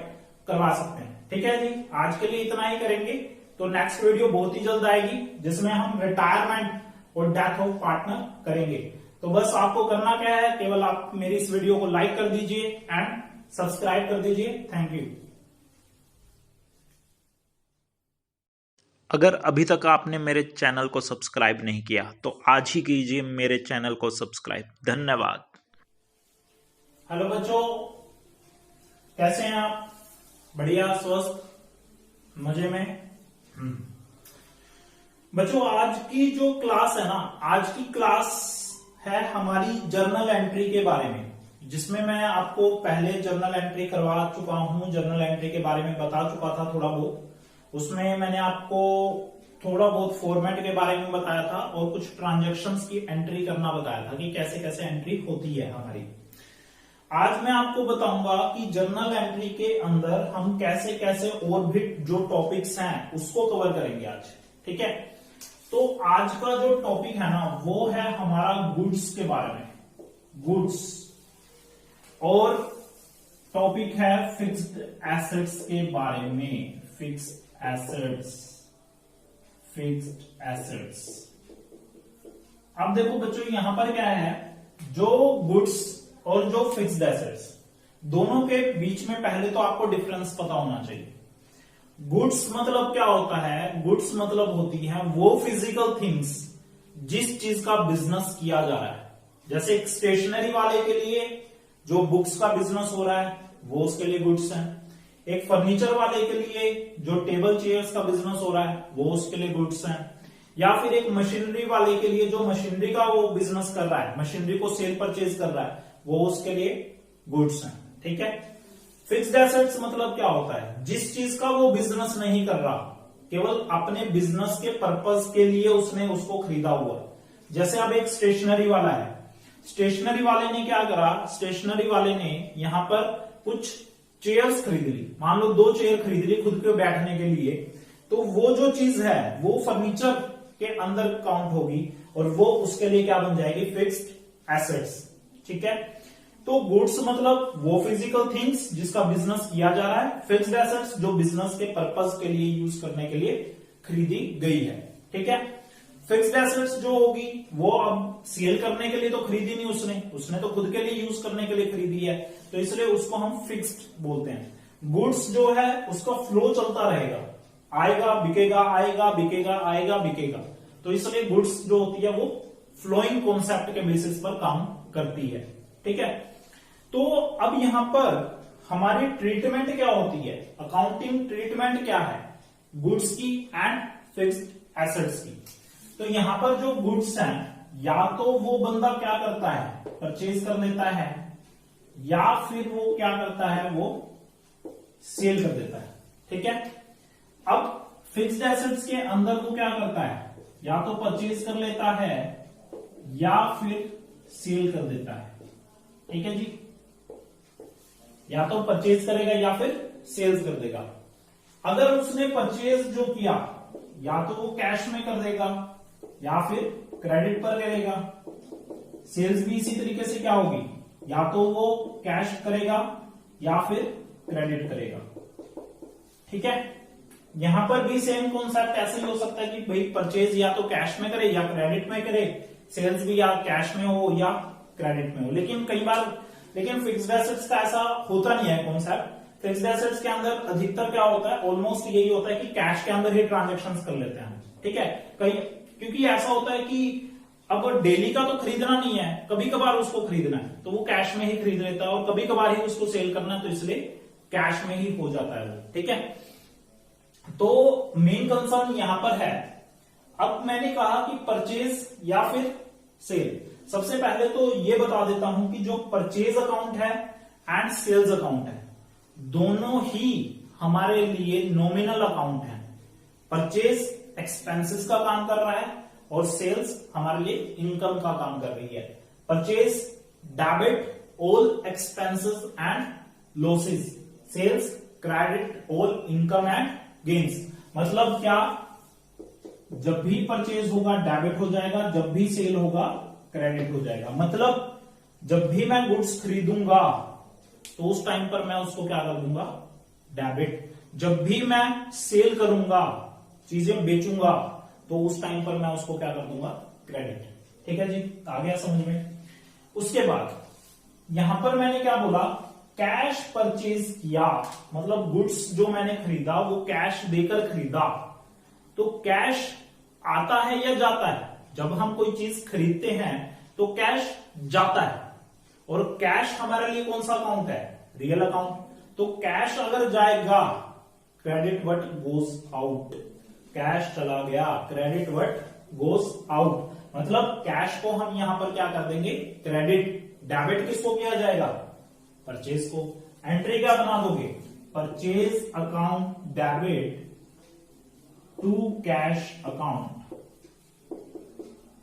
करवा सकते हैं, ठीक है जी। आज के लिए इतना ही करेंगे, तो नेक्स्ट वीडियो बहुत ही जल्द आएगी जिसमें हम रिटायरमेंट और डेथ ऑफ पार्टनर करेंगे। तो बस आपको करना क्या है, केवल आप मेरी इस वीडियो को लाइक कर दीजिए एंड सब्सक्राइब कर दीजिए। Thank you. अगर अभी तक आपने मेरे चैनल को सब्सक्राइब नहीं किया तो आज ही कीजिए मेरे चैनल को सब्सक्राइब। धन्यवाद। हेलो बच्चों, कैसे हैं आप? बढ़िया, स्वस्थ, मजे में? बच्चों आज की जो क्लास है ना, आज की क्लास है हमारी जर्नल एंट्री के बारे में, जिसमें मैं आपको पहले जर्नल एंट्री करवा चुका हूं, जर्नल एंट्री के बारे में बता चुका था थोड़ा बहुत। उसमें मैंने आपको थोड़ा बहुत फॉर्मेट के बारे में बताया था और कुछ ट्रांजैक्शंस की एंट्री करना बताया था कि कैसे कैसे एंट्री होती है हमारी। आज मैं आपको बताऊंगा कि जर्नल एंट्री के अंदर हम कैसे कैसे और भी जो टॉपिक्स हैं उसको कवर करेंगे आज। ठीक है, तो आज का जो टॉपिक है ना वो है हमारा गुड्स के बारे में, गुड्स, और टॉपिक है फिक्स्ड एसेट्स के बारे में, फिक्स्ड एसेट्स, फिक्स्ड एसेट्स। अब देखो बच्चों यहां पर क्या है, जो गुड्स और जो फिक्स्ड एसेट्स दोनों के बीच में पहले तो आपको डिफरेंस पता होना चाहिए। गुड्स मतलब क्या होता है, गुड्स मतलब होती है वो फिजिकल थिंग्स जिस चीज का बिजनेस किया जा रहा है। जैसे एक स्टेशनरी वाले के लिए जो बुक्स का बिजनेस हो रहा है वो उसके लिए गुड्स है। एक फर्नीचर वाले के लिए जो टेबल चेयर्स का बिजनेस हो रहा है वो उसके लिए गुड्स है। या फिर एक मशीनरी वाले के लिए जो मशीनरी का वो बिजनेस कर रहा है, मशीनरी को सेल परचेज कर रहा है, वो उसके लिए गुड्स है। ठीक है, फिक्स्ड एसेट्स मतलब क्या होता है, जिस चीज का वो बिजनेस नहीं कर रहा, केवल अपने बिजनेस के पर्पस के लिए उसने उसको खरीदा हुआ। जैसे अब एक स्टेशनरी वाला है, स्टेशनरी वाले ने क्या करा, स्टेशनरी वाले ने यहां पर कुछ चेयर्स खरीद ली, मान लो 2 चेयर खरीद ली खुद के बैठने के लिए, तो वो जो चीज है वो फर्नीचर के अंदर काउंट होगी और वो उसके लिए क्या बन जाएगी, फिक्स्ड एसेट्स। ठीक है, तो गुड्स मतलब वो फिजिकल थिंग्स जिसका बिजनेस किया जा रहा है, फिक्स्ड एसेट्स जो बिजनेस के पर्पस के लिए यूज करने के लिए खरीदी गई है। ठीक है, फिक्स्ड एसेट्स जो होगी वो अब सेल करने के लिए तो खरीदी नहीं उसने तो खुद के लिए यूज करने के लिए खरीदी है, तो इसलिए उसको हम फिक्स्ड बोलते हैं। गुड्स जो है उसका फ्लो चलता रहेगा, आएगा बिकेगा, आएगा बिकेगा, आएगा बिकेगा, तो इसलिए गुड्स जो होती है वो फ्लोइंग कॉन्सेप्ट के बेसिस पर काम करती है। ठीक है, तो अब यहां पर हमारी ट्रीटमेंट क्या होती है, अकाउंटिंग ट्रीटमेंट क्या है गुड्स की एंड फिक्स्ड एसेट्स की। तो यहां पर जो गुड्स हैं या तो वो बंदा क्या करता है, परचेज कर लेता है, या फिर वो क्या करता है, वो सेल कर देता है। ठीक है, अब फिक्स्ड एसेट्स के अंदर वो क्या करता है, या तो परचेज कर लेता है या फिर सेल कर देता है। ठीक है जी, या तो परचेज करेगा या फिर सेल्स कर देगा। अगर उसने परचेज जो किया या तो वो कैश में कर देगा या फिर क्रेडिट पर करेगा, सेल्स भी इसी तरीके से क्या होगी, या तो वो कैश करेगा या फिर क्रेडिट करेगा। ठीक है, यहां पर भी सेम कॉन्सेप्ट ऐसे ही हो सकता है कि भाई परचेज या तो कैश में करे या क्रेडिट में करे, सेल्स भी या कैश में हो या क्रेडिट में हो। लेकिन कई बार फिक्स्ड एसेट्स का ऐसा होता नहीं है कॉन्सेप्ट। फिक्स्ड एसेट्स के अंदर अधिकतर क्या होता है, ऑलमोस्ट यही होता है कि कैश के अंदर ही ट्रांजेक्शन्स कर लेते हैं। ठीक है, क्योंकि ऐसा होता है कि अब डेली का तो खरीदना नहीं है, कभी कभार उसको खरीदना है तो वो कैश में ही खरीद लेता है, और कभी कभार ही उसको सेल करना है तो इसलिए कैश में ही हो जाता है। ठीक है, तो मेन कंसर्न यहां पर है। अब मैंने कहा कि परचेज या फिर सेल। सबसे पहले तो ये बता देता हूं कि जो परचेज अकाउंट है एंड सेल्स अकाउंट है, दोनों ही हमारे लिए नॉमिनल अकाउंट है। परचेज एक्सपेंसेस का काम कर रहा है और सेल्स हमारे लिए इनकम का काम कर रही है। Purchase debit all expenses and losses, sales credit all income and gains. मतलब क्या, जब भी परचेज होगा डेबिट हो जाएगा, जब भी सेल होगा क्रेडिट हो जाएगा। मतलब जब भी मैं गुड्स खरीदूंगा तो उस टाइम पर मैं उसको क्या कर दूंगा, डेबिट। जब भी मैं सेल करूंगा, चीजें बेचूंगा, तो उस टाइम पर मैं उसको क्या कर दूंगा, क्रेडिट। ठीक है जी, आ गया समझ में। उसके बाद यहां पर मैंने क्या बोला, कैश परचेज किया, मतलब गुड्स जो मैंने खरीदा वो कैश देकर खरीदा। तो कैश आता है या जाता है, जब हम कोई चीज खरीदते हैं तो कैश जाता है, और कैश हमारे लिए कौन सा अकाउंट है, रियल अकाउंट। तो कैश अगर जाएगा, credit what goes out, cash चला गया, क्रेडिट व्हाट गोज आउट। मतलब कैश को हम यहां पर क्या कर देंगे, क्रेडिट। डेबिट किसको किया जाएगा, परचेज को। एंट्री क्या बना दोगे, purchase account debit to cash account,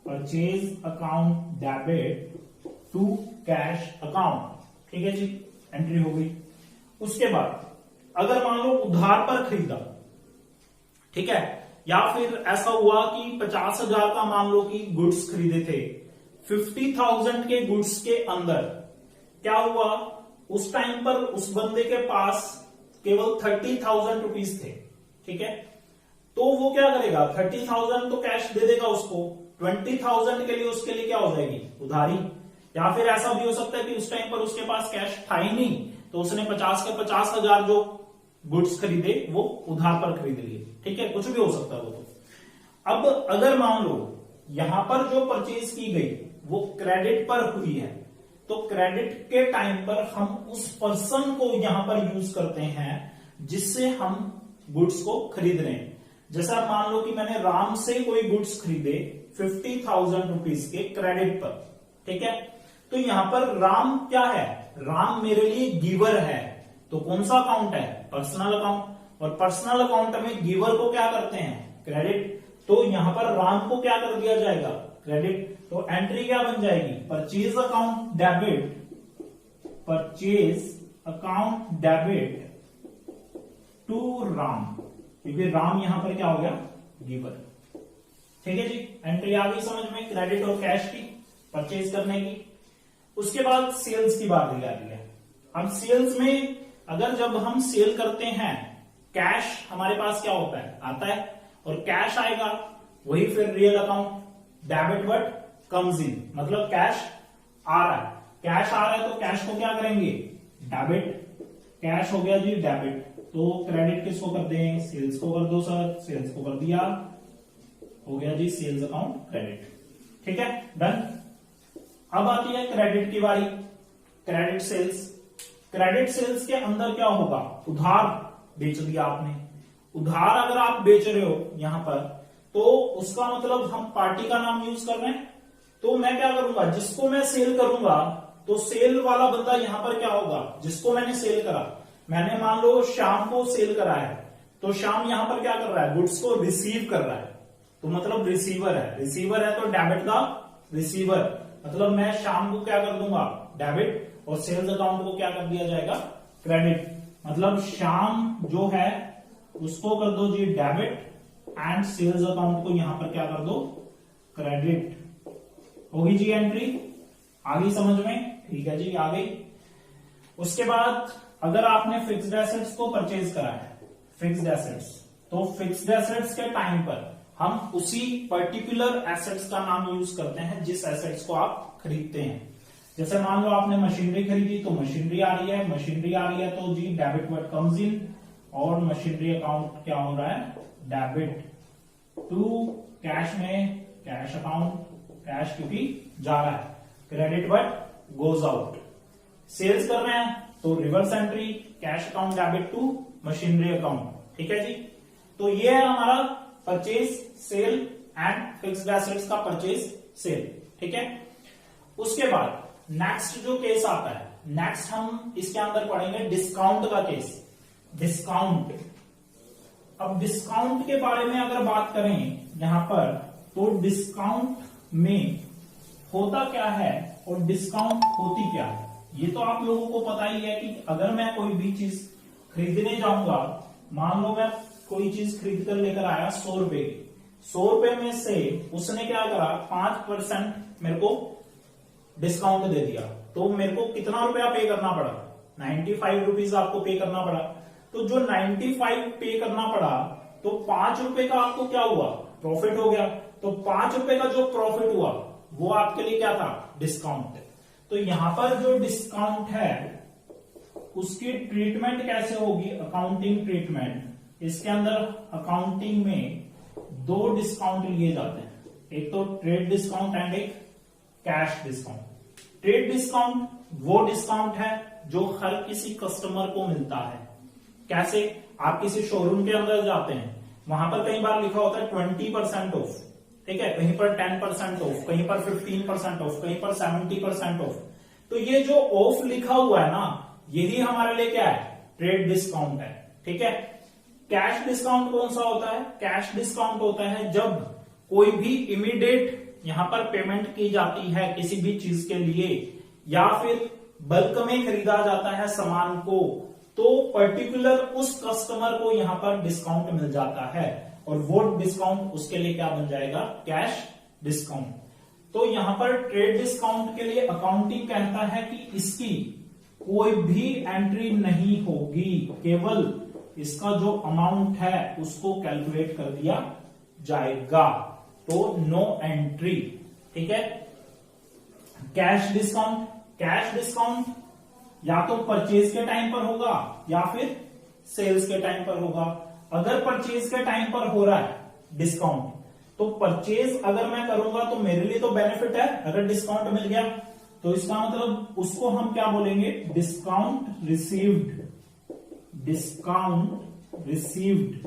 purchase account debit to cash account, ठीक है जी, एंट्री हो गई। उसके बाद अगर मान लो उधार पर खरीदा, ठीक है, या फिर ऐसा हुआ कि 50,000 का मान लो कि गुड्स खरीदे थे, 50,000 के गुड्स के अंदर क्या हुआ, उस टाइम पर उस बंदे के पास केवल 30,000 रुपीज थे, ठीक है, तो वो क्या करेगा, 30,000 तो कैश दे देगा उसको, 20,000 के लिए उसके लिए क्या हो जाएगी, उधारी। या फिर ऐसा भी हो सकता है कि उस टाइम पर उसके पास कैश था ही नहीं, तो उसने 50 के 50,000 जो गुड्स खरीदे वो उधार पर खरीद लिए, ठीक है, कुछ भी हो सकता है वो तो। अब अगर मान लो यहां पर जो परचेज की गई वो क्रेडिट पर हुई है, तो क्रेडिट के टाइम पर हम उस पर्सन को यहां पर यूज करते हैं जिससे हम गुड्स को खरीद रहे हैं। जैसा मान लो कि मैंने राम से कोई गुड्स खरीदे 50,000 रुपीज के क्रेडिट पर, ठीक है, तो यहां पर राम क्या है, राम मेरे लिए गिवर है, तो कौन सा अकाउंट है, पर्सनल अकाउंट, और पर्सनल अकाउंट में गिवर को क्या करते हैं, क्रेडिट, तो यहां पर राम को क्या कर दिया जाएगा, क्रेडिट, तो एंट्री क्या बन जाएगी, purchase account debit, purchase account debit to Ram, क्योंकि राम यहां पर क्या हो गया, गिवर, ठीक है जी, एंट्री आ गई समझ में, क्रेडिट और कैश की, परचेज करने की। उसके बाद सेल्स की बात आ रही है। अब सेल्स में अगर जब हम सेल करते हैं, कैश हमारे पास क्या होता है, आता है, और कैश आएगा वही फिर real account, debit word comes इन, मतलब कैश आ रहा है, कैश आ रहा है तो कैश को क्या करेंगे, डेबिट, कैश हो गया जी डेबिट, तो क्रेडिट किसको कर दें, सेल्स को कर दो सर, सेल्स को कर दिया, हो गया जी सेल्स अकाउंट क्रेडिट, ठीक है, डन। अब आती है क्रेडिट की बारी, क्रेडिट सेल्स। क्रेडिट सेल्स के अंदर क्या होगा, उधार बेच दिया आपने, उधार अगर आप बेच रहे हो यहां पर, तो उसका मतलब हम पार्टी का नाम यूज कर रहे हैं, तो मैं क्या करूंगा, जिसको मैं सेल करूंगा, तो सेल वाला बंदा यहां पर क्या होगा, जिसको मैंने सेल करा, मैंने मान लो श्याम को सेल करा है, तो श्याम यहां पर क्या कर रहा है, गुड्स को रिसीव कर रहा है, तो मतलब रिसीवर है, रिसीवर है तो डेबिट द रिसीवर, मतलब मैं शाम को क्या कर दूंगा, डेबिट, और सेल्स अकाउंट को क्या कर दिया जाएगा, क्रेडिट, मतलब शाम जो है उसको कर दो जी डेबिट, एंड सेल्स अकाउंट को यहां पर क्या कर दो, क्रेडिट, होगी जी एंट्री, आ गई समझ में, ठीक है जी, आ गई। उसके बाद अगर आपने फिक्स्ड एसेट्स को परचेज करा है, फिक्स्ड एसेट्स, तो फिक्स्ड एसेट्स के टाइम पर हम उसी पर्टिकुलर एसेट्स का नाम यूज करते हैं जिस एसेट्स को आप खरीदते हैं। जैसे मान लो आपने मशीनरी खरीदी, तो मशीनरी आ रही है, मशीनरी आ रही है तो जी डेबिट वर्ड कम्स इन, और मशीनरी अकाउंट क्या हो रहा है, डेबिट टू कैश में कैश अकाउंट, कैश क्योंकि जा रहा है, credit word goes out. Sales कर रहे हैं तो reverse entry, cash account debit to machinery account, ठीक है जी। तो ये है हमारा purchase sale and fixed assets का परचेज सेल, ठीक है। उसके बाद नेक्स्ट जो केस आता है, नेक्स्ट हम इसके अंदर पढ़ेंगे डिस्काउंट का केस, डिस्काउंट। अब डिस्काउंट के बारे में अगर बात करें यहां पर, तो डिस्काउंट में होता क्या है और डिस्काउंट होती क्या है, ये तो आप लोगों को पता ही है कि अगर मैं कोई भी चीज खरीदने जाऊंगा, मान लो मैं कोई चीज खरीद कर लेकर आया 100 रुपए की, 100 रुपए में से उसने क्या करा, 5% मेरे को डिस्काउंट दे दिया, तो मेरे को कितना रुपया पे करना पड़ा, 95 रुपीज आपको पे करना पड़ा। तो जो 95 पे करना पड़ा, तो 5 रुपए का आपको क्या हुआ, प्रॉफिट हो गया, तो 5 रुपए का जो प्रॉफिट हुआ वो आपके लिए क्या था, डिस्काउंट। तो यहां पर जो डिस्काउंट है उसकी ट्रीटमेंट कैसे होगी, अकाउंटिंग ट्रीटमेंट। इसके अंदर अकाउंटिंग में 2 डिस्काउंट लिए जाते हैं, एक तो ट्रेड डिस्काउंट एंड एक कैश डिस्काउंट। ट्रेड डिस्काउंट वो डिस्काउंट है जो हर किसी कस्टमर को मिलता है। कैसे, आप किसी शोरूम के अंदर जाते हैं, वहां पर कई बार लिखा होता है 20% ऑफ, ठीक है, कहीं पर 10% ऑफ, कहीं पर 15% ऑफ, कहीं पर 70% ऑफ। तो ये जो ऑफ लिखा हुआ है ना, यही हमारे लिए क्या है, ट्रेड डिस्काउंट है, ठीक है। कैश डिस्काउंट कौन सा होता है? कैश डिस्काउंट होता है जब कोई भी इमीडिएट यहां पर पेमेंट की जाती है किसी भी चीज के लिए, या फिर बल्क में खरीदा जाता है सामान को, तो पर्टिकुलर उस कस्टमर को यहां पर डिस्काउंट मिल जाता है, और वो डिस्काउंट उसके लिए क्या बन जाएगा? Cash discount. तो यहां पर ट्रेड डिस्काउंट के लिए अकाउंटिंग कहता है कि इसकी कोई भी एंट्री नहीं होगी, केवल इसका जो अमाउंट है उसको कैलकुलेट कर दिया जाएगा, तो नो एंट्री। ठीक है। कैश डिस्काउंट, कैश डिस्काउंट या तो परचेज के टाइम पर होगा या फिर सेल्स के टाइम पर होगा। अगर परचेज के टाइम पर हो रहा है डिस्काउंट, तो परचेज अगर मैं करूंगा तो मेरे लिए तो बेनिफिट है, अगर डिस्काउंट मिल गया तो इसका मतलब उसको हम क्या बोलेंगे? Discount received, discount received.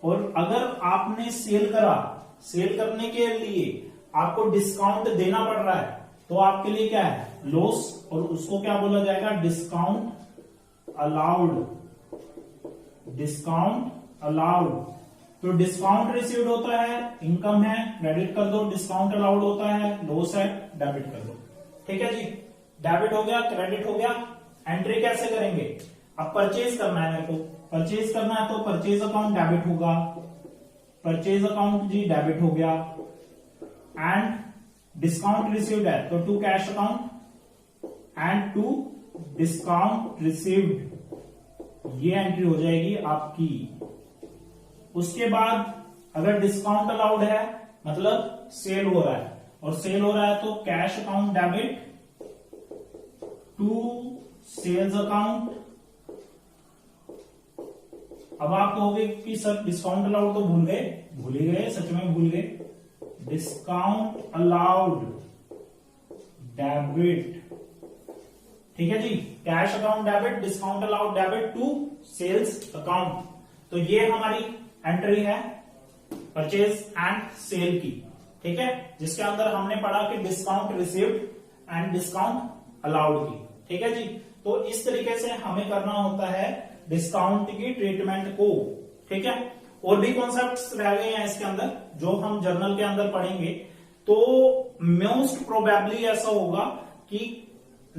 और अगर आपने सेल करा, सेल करने के लिए आपको डिस्काउंट देना पड़ रहा है, तो आपके लिए क्या है? लॉस, और उसको क्या बोला जाएगा? Discount allowed, discount allowed. तो डिस्काउंट रिसीव्ड होता है, इनकम है, क्रेडिट कर दो, डिस्काउंट अलाउड होता है, लॉस है, डेबिट कर दो। ठीक है जी, डेबिट हो गया, क्रेडिट हो गया। एंट्री कैसे करेंगे? अब परचेज करना है मेरे को, परचेज करना है तो परचेज अकाउंट डेबिट होगा, परचेज अकाउंट जी डेबिट हो गया। एंड डिस्काउंट रिसीव्ड है तो to cash account and to discount received, ये एंट्री हो जाएगी आपकी। उसके बाद अगर डिस्काउंट अलाउड है मतलब सेल हो रहा है, और सेल हो रहा है तो cash account debit to sales account. अब आप कहोगे कि सर डिस्काउंट अलाउड तो भूल ही गए, सच में भूल गए। डिस्काउंट अलाउड डेबिट, ठीक है जी, cash account debit, discount allowed debit to sales account. तो ये हमारी एंट्री है परचेज एंड सेल की। ठीक है, जिसके अंदर हमने पढ़ा कि discount received and discount allowed की। ठीक है जी, तो इस तरीके से हमें करना होता है डिस्काउंट की ट्रीटमेंट को। ठीक है, और भी कॉन्सेप्ट्स रह गए हैं इसके अंदर जो हम जर्नल के अंदर पढ़ेंगे। तो मोस्ट प्रोबेबली ऐसा होगा कि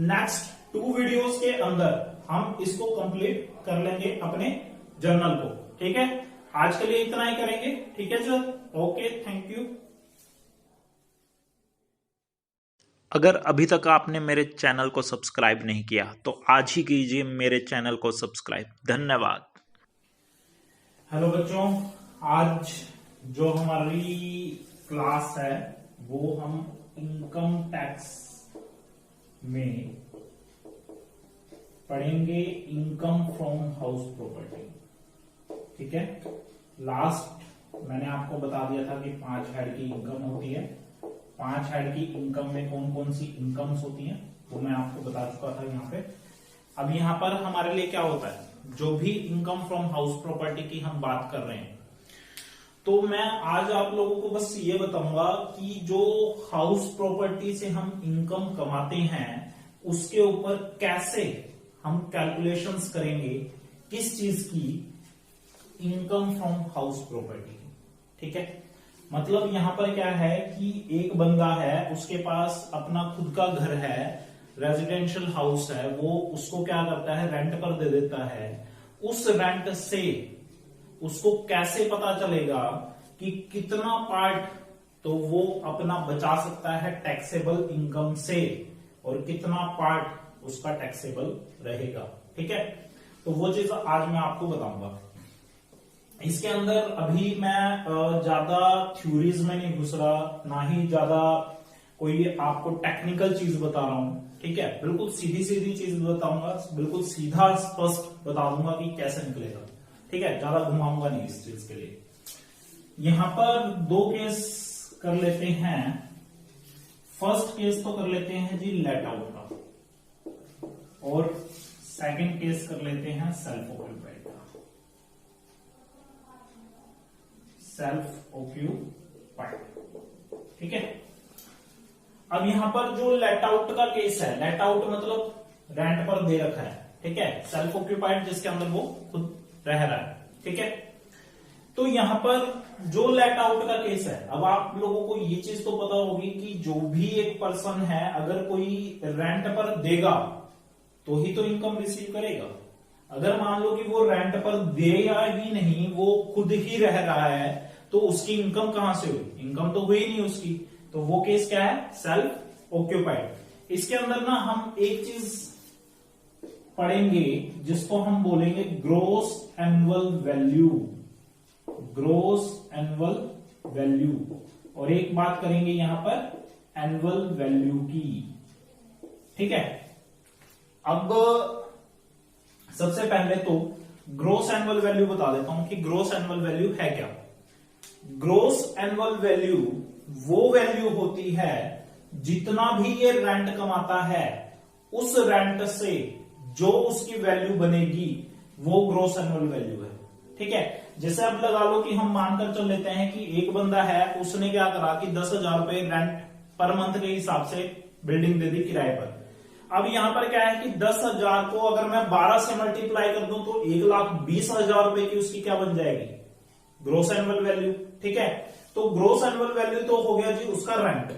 नेक्स्ट 2 वीडियोस के अंदर हम इसको कंप्लीट कर लेंगे अपने जर्नल को। ठीक है, आज के लिए इतना ही करेंगे। ठीक है सर, ओके, थैंक यू। अगर अभी तक आपने मेरे चैनल को सब्सक्राइब नहीं किया तो आज ही कीजिए मेरे चैनल को सब्सक्राइब। धन्यवाद। हेलो बच्चों, आज जो हमारी क्लास है वो हम इनकम टैक्स में पढ़ेंगे, इनकम फ्रॉम हाउस प्रॉपर्टी। ठीक है, लास्ट मैंने आपको बता दिया था कि 5 हेड की इनकम होती है। 5 हेड की इनकम में कौन कौन सी इनकम्स होती हैं वो मैं आपको बता चुका था यहाँ पे। अब यहाँ पर हमारे लिए क्या होता है, जो भी इनकम फ्रॉम हाउस प्रॉपर्टी की हम बात कर रहे हैं, तो मैं आज आप लोगों को बस ये बताऊंगा कि जो हाउस प्रॉपर्टी से हम इनकम कमाते हैं उसके ऊपर कैसे हम कैलकुलेशंस करेंगे, किस चीज की? Income from house property. ठीक है, मतलब यहां पर क्या है कि एक बंदा है, उसके पास अपना खुद का घर है, रेजिडेंशियल हाउस है, वो उसको क्या करता है, रेंट पर दे देता है। उस रेंट से उसको कैसे पता चलेगा कि कितना पार्ट तो वो अपना बचा सकता है टैक्सेबल इनकम से और कितना पार्ट उसका टैक्सेबल रहेगा। ठीक है, तो वो चीज आज मैं आपको बताऊंगा। इसके अंदर अभी मैं ज्यादा थ्योरीज में नहीं घुस रहा, ना ही ज्यादा कोई आपको टेक्निकल चीज बता रहा हूं। ठीक है, बिल्कुल सीधी सीधी चीज बताऊंगा, बिल्कुल सीधा स्पष्ट बता दूंगा कि कैसे निकलेगा। ठीक है, ज्यादा घुमाऊंगा नहीं इस चीज के लिए। यहां पर 2 केस कर लेते हैं। फर्स्ट केस तो कर लेते हैं जी लेट आउट का, और सेकंड केस कर लेते हैं सेल्फ ऑक्यूपाइड का। सेल्फ ऑक्यूपाइड, ठीक है। अब यहां पर जो लेट आउट का केस है, लेट आउट मतलब रेंट पर दे रखा है। ठीक है, सेल्फ ऑक्यूपाइड जिसके अंदर वो खुद रह रहा है। ठीक है। तो यहां पर जो लेट आउट का केस है, अब आप लोगों को ये चीज तो पता होगी कि जो भी एक पर्सन है अगर कोई रेंट पर देगा तो ही तो इनकम रिसीव करेगा। अगर मान लो कि वो रेंट पर देगा ही नहीं, वो खुद ही रह रहा है, तो उसकी इनकम कहां से हुई? इनकम तो हुई नहीं उसकी। तो वो केस क्या है? Self occupied. इसके अंदर ना हम एक चीज पढ़ेंगे जिसको हम बोलेंगे gross annual value. Gross annual value, और एक बात करेंगे यहां पर एनुअल वैल्यू की। ठीक है। अब सबसे पहले तो ग्रोस एनुअल वैल्यू बता देता हूं कि ग्रोस एनुअल वैल्यू है क्या। ग्रोस एनुअल वैल्यू वो वैल्यू होती है जितना भी ये रेंट कमाता है उस रेंट से जो उसकी वैल्यू बनेगी वो ग्रोस एनुअल वैल्यू है। ठीक है। जैसे अब लगा लो कि हम मानकर चल लेते हैं कि एक बंदा है, उसने क्या करा कि 10,000 रुपए रेंट पर मंथ के हिसाब से बिल्डिंग दे दी किराए पर। अब यहां पर क्या है कि 10,000 को अगर मैं 12 से मल्टीप्लाई कर दूं तो 1,20,000 रुपए की उसकी क्या बन जाएगी? Gross annual value. ठीक है। तो ग्रोस एनुअल वैल्यू तो हो गया जी उसका रेंट।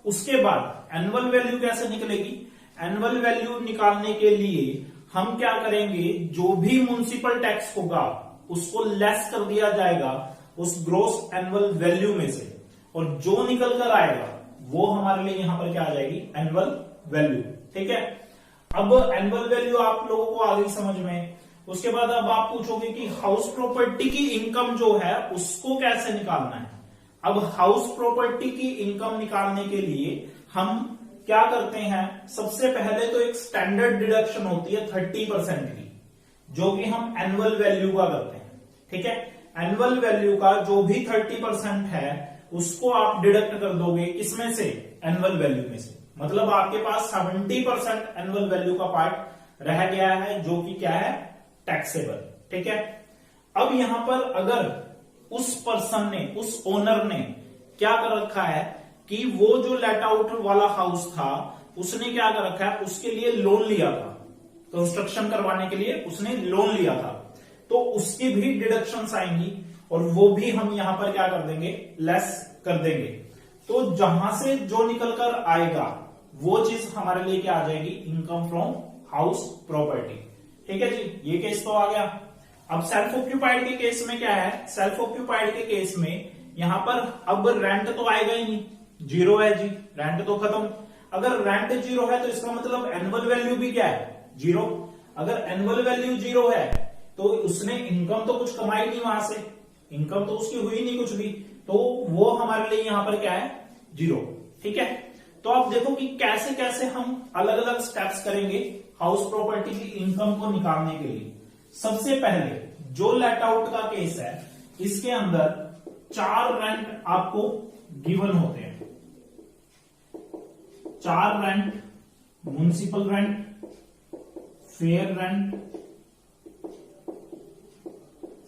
उसके बाद एनुअल वैल्यू कैसे निकलेगी? एनुअल वैल्यू निकालने के लिए हम क्या करेंगे, जो भी म्युनिसिपल टैक्स होगा उसको लेस कर दिया जाएगा उस ग्रोस एनुअल वैल्यू में से, और जो निकल कर आएगा वो हमारे लिए यहां पर क्या आ जाएगी? Annual value. ठीक है। अब एनुअल वैल्यू आप लोगों को आ गई समझ में। उसके बाद अब आप पूछोगे कि हाउस प्रॉपर्टी की इनकम जो है उसको कैसे निकालना है। अब हाउस प्रॉपर्टी की इनकम निकालने के लिए हम क्या करते हैं, सबसे पहले तो एक स्टैंडर्ड डिडक्शन होती है 30% की, जो कि हम एनुअल वैल्यू का करते हैं। ठीक है। एनुअल वैल्यू का जो भी 30% है उसको आप डिडक्ट कर दोगे किसमें से? एनुअल वैल्यू में से। मतलब आपके पास 70% एनुअल वैल्यू का पार्ट रह गया है जो कि क्या है? टैक्सेबल। ठीक है। अब यहां पर अगर उस पर्सन ने, उस ओनर ने क्या कर रखा है कि वो जो लेट आउट वाला हाउस था उसने क्या कर रखा है, उसके लिए लोन लिया था, कंस्ट्रक्शन करवाने के लिए उसने लोन लिया था, तो उसकी भी डिडक्शंस आएंगी और वो भी हम यहां पर क्या कर देंगे? लेस कर देंगे। तो जहां से जो निकल कर आएगा वो चीज हमारे लिए क्या आ जाएगी? Income from house property. ठीक है जी, ये केस तो आ गया। अब सेल्फ ऑक्यूपाइड के केस में क्या है? सेल्फ ऑक्यूपाइड के केस में यहां पर अब रेंट तो आएगा ही नहीं, जीरो है जी, रेंट तो खत्म। अगर रेंट जीरो है तो इसका मतलब एनुअल वैल्यू भी क्या है? जीरो। अगर एनुअल वैल्यू जीरो है तो उसने इनकम तो कुछ कमाई नहीं वहां से, इनकम तो उसकी हुई नहीं कुछ भी, तो वो हमारे लिए यहां पर क्या है? जीरो। ठीक है। तो आप देखो कि कैसे कैसे हम अलग अलग स्टेप्स करेंगे हाउस प्रॉपर्टी की इनकम को निकालने के लिए। सबसे पहले जो लेट आउट का केस है इसके अंदर 4 रेंट आपको गिवन होते हैं। 4 rent, municipal rent, fair rent,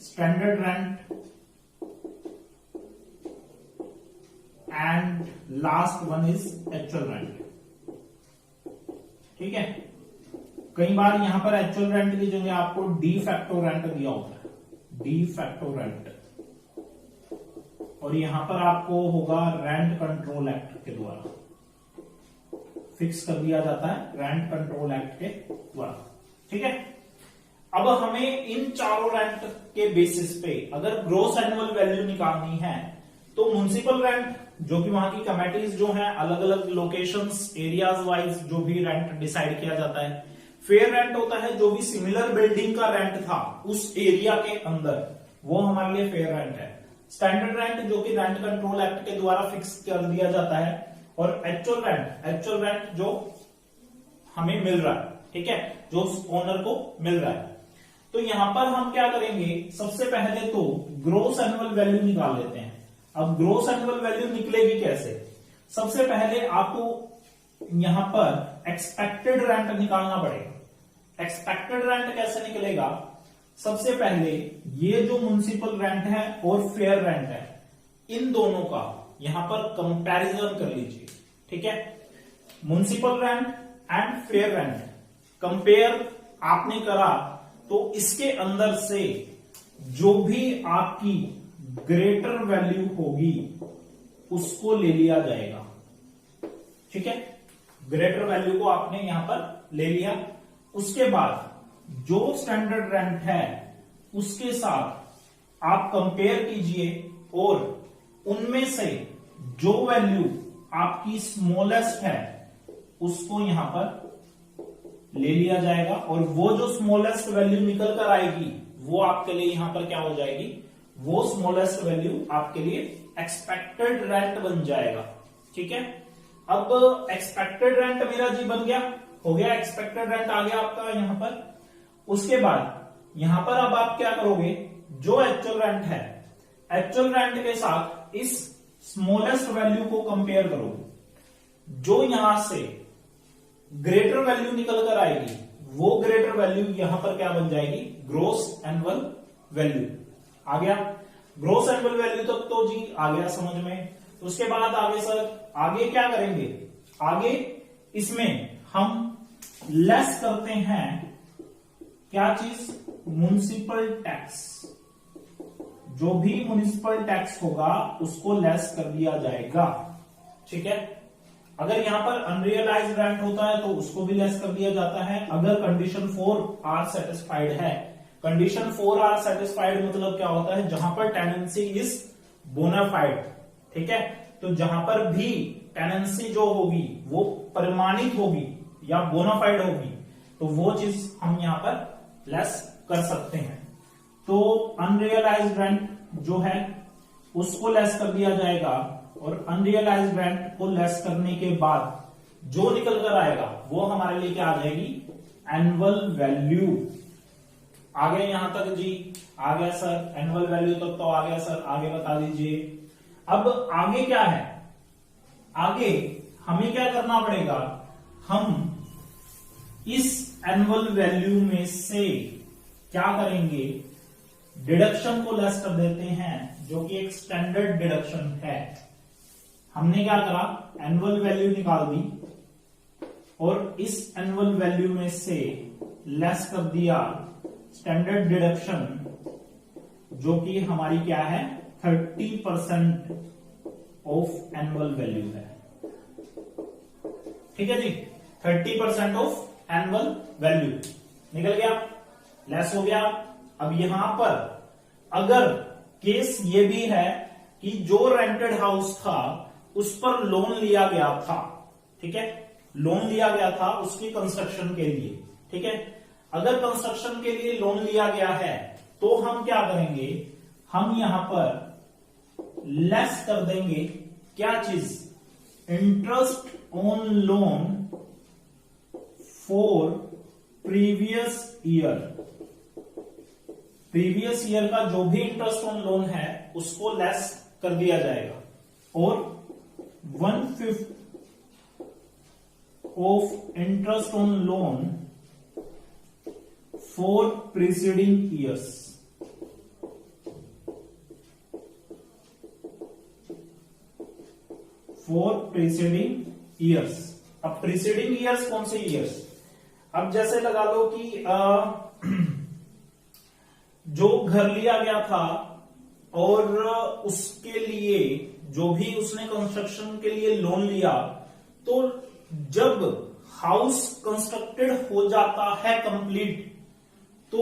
standard rent and last one is actual rent. ठीक है। कई बार यहां पर एक्चुअल रेंट की जगह आपको डी फैक्टो रेंट दिया होता है, डी फैक्टो रेंट, और यहां पर आपको होगा रेंट कंट्रोल एक्ट के द्वारा फिक्स कर दिया जाता है, रेंट कंट्रोल एक्ट के द्वारा। ठीक है। अब हमें इन चारों रेंट के बेसिस पे अगर ग्रोस एनुअल वैल्यू निकालनी है तो म्युनिसिपल रेंट, जो कि वहां की कमेटीज जो हैं अलग अलग लोकेशंस एरियाज वाइज जो भी रेंट डिसाइड किया जाता है। फेयर रेंट होता है जो भी सिमिलर बिल्डिंग का रेंट था उस एरिया के अंदर, वो हमारे लिए फेयर रेंट है। स्टैंडर्ड रेंट जो कि रेंट कंट्रोल एक्ट के द्वारा फिक्स कर दिया जाता है, और एक्चुअल रेंट जो हमें मिल रहा है। ठीक है, जो उस ओनर को मिल रहा है। तो यहां पर हम क्या करेंगे, सबसे पहले तो ग्रोस एनुअल वैल्यू निकाल लेते हैं। अब ग्रोस एनुअल वैल्यू निकलेगी कैसे? सबसे पहले आपको यहां पर एक्सपेक्टेड रेंट निकालना पड़ेगा। एक्सपेक्टेड रेंट कैसे निकलेगा? सबसे पहले ये जो म्युनिसिपल रेंट है और फेयर रेंट है, इन दोनों का यहां पर कंपैरिजन कर लीजिए। ठीक है, municipal rent and fair rent compare आपने करा तो इसके अंदर से जो भी आपकी ग्रेटर वैल्यू होगी उसको ले लिया जाएगा। ठीक है, ग्रेटर वैल्यू को आपने यहां पर ले लिया। उसके बाद जो स्टैंडर्ड रेंट है उसके साथ आप कंपेयर कीजिए और उनमें से जो वैल्यू आपकी स्मॉलेस्ट है उसको यहां पर ले लिया जाएगा और वो जो स्मॉलेस्ट वैल्यू निकल कर आएगी वो आपके लिए यहां पर क्या हो जाएगी, वो स्मॉलेस्ट वैल्यू आपके लिए एक्सपेक्टेड रेंट बन जाएगा। ठीक है, अब एक्सपेक्टेड रेंट मेरा जी बन गया, हो गया, एक्सपेक्टेड रेंट आ गया आपका यहां पर। उसके बाद यहां पर अब आप क्या करोगे, जो एक्चुअल रेंट है, एक्चुअल रेंट के साथ इस स्मॉलेस्ट वैल्यू को कंपेयर करोगे। जो यहां से ग्रेटर वैल्यू निकल कर आएगी वो ग्रेटर वैल्यू यहां पर क्या बन जाएगी, ग्रॉस एनुअल वैल्यू। आ गया ग्रॉस एनुअल वैल्यू तक तो जी आ गया समझ में। उसके बाद आगे सर, आगे क्या करेंगे, आगे इसमें हम लेस करते हैं क्या चीज, म्युनिसिपल टैक्स। जो भी म्युनिसिपल टैक्स होगा उसको लेस कर दिया जाएगा। ठीक है, अगर यहां पर अनरियलाइज्ड रेंट होता है तो उसको भी लेस कर दिया जाता है। अगर कंडीशन 4 आर सेटिस्फाइड है, कंडीशन 4 आर सेटिस्फाइड मतलब क्या होता है, जहां पर टेनेंसी इज बोनाफाइड। ठीक है, तो जहां पर भी टेनेंसी जो होगी वो प्रमाणित होगी या बोनाफाइड होगी तो वो चीज हम यहां पर लेस कर सकते हैं। तो अनरियलाइज्ड रेंट जो है उसको लेस कर दिया जाएगा और अनरियलाइज्ड रेंट को लेस करने के बाद जो निकल कर आएगा वो हमारे लिए क्या आ जाएगी, एनुअल वैल्यू। आ गया यहां तक जी, आ गया सर, एनुअल वैल्यू तक तो आ गया सर, आगे बता दीजिए। अब आगे क्या है, आगे हमें क्या करना पड़ेगा, हम इस एनुअल वैल्यू में से क्या करेंगे, डिडक्शन को लेस कर देते हैं जो कि एक स्टैंडर्ड डिडक्शन है। हमने क्या करा, एनुअल वैल्यू निकाल दी और इस एनुअल वैल्यू में से लेस कर दिया स्टैंडर्ड डिडक्शन जो कि हमारी क्या है, 30% ऑफ एनुअल वैल्यू है। ठीक है जी, 30% ऑफ एनुअल वैल्यू निकल गया, लेस हो गया। अब यहां पर अगर केस ये भी है कि जो रेंटेड हाउस था उस पर लोन लिया गया था, ठीक है, लोन लिया गया था उसकी कंस्ट्रक्शन के लिए। ठीक है, अगर कंस्ट्रक्शन के लिए लोन लिया गया है तो हम क्या करेंगे, हम यहां पर लेस कर देंगे क्या चीज, interest on loan for previous year. Previous year का जो भी इंटरेस्ट ऑन लोन है उसको लेस कर दिया जाएगा और 1/5 of interest on loan for preceding years. For preceding years. अब प्रीसीडिंग ईयर्स कौन से ईयर्स, अब जैसे लगा लो कि जो घर लिया गया था और उसके लिए जो भी उसने कंस्ट्रक्शन के लिए लोन लिया, तो जब हाउस कंस्ट्रक्टेड हो जाता है कंप्लीट, तो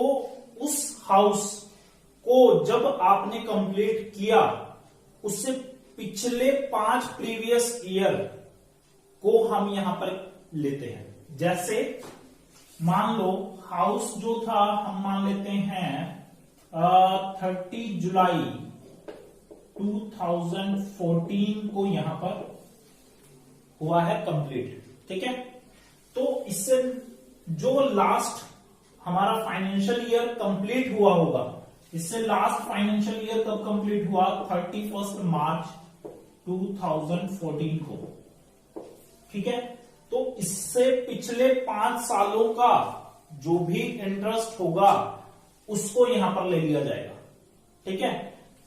उस हाउस को जब आपने कंप्लीट किया उससे पिछले 5 प्रीवियस ईयर को हम यहां पर लेते हैं। जैसे मान लो हाउस जो था हम मान लेते हैं 30 जुलाई 2014 को यहां पर हुआ है कंप्लीट। ठीक है, तो इससे जो लास्ट हमारा फाइनेंशियल ईयर कंप्लीट हुआ होगा, इससे लास्ट फाइनेंशियल ईयर कब कंप्लीट हुआ, 31 मार्च 2014 को। ठीक है, तो इससे पिछले 5 सालों का जो भी इंटरेस्ट होगा उसको यहां पर ले लिया जाएगा। ठीक है,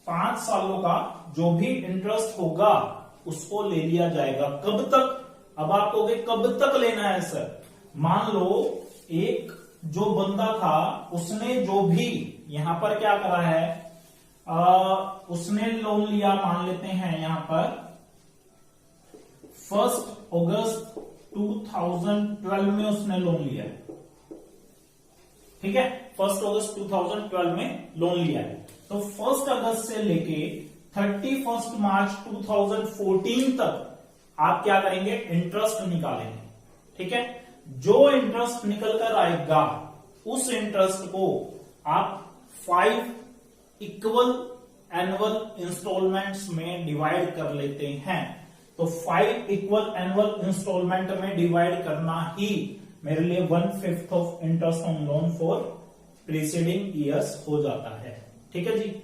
5 सालों का जो भी इंटरेस्ट होगा उसको ले लिया जाएगा। कब तक, अब आप कहोगे कब तक लेना है सर, मान लो एक जो बंदा था उसने जो भी यहां पर क्या करा है, उसने लोन लिया, मान लेते हैं यहां पर 1 अगस्त 2012 में उसने लोन लिया है। ठीक है, 1 अगस्त 2012 में लोन लिया है। तो 1 अगस्त से लेके 31 मार्च 2014 तक आप क्या करेंगे, इंटरेस्ट निकालेंगे। ठीक है, जो इंटरेस्ट निकल कर आएगा उस इंटरेस्ट को आप 5 इक्वल एनुअल इंस्टॉलमेंट्स में डिवाइड कर लेते हैं। तो 5 इक्वल एनुअल इंस्टॉलमेंट में डिवाइड करना ही मेरे लिए 1/5 of interest on loan for preceding years हो जाता है। ठीक है जी,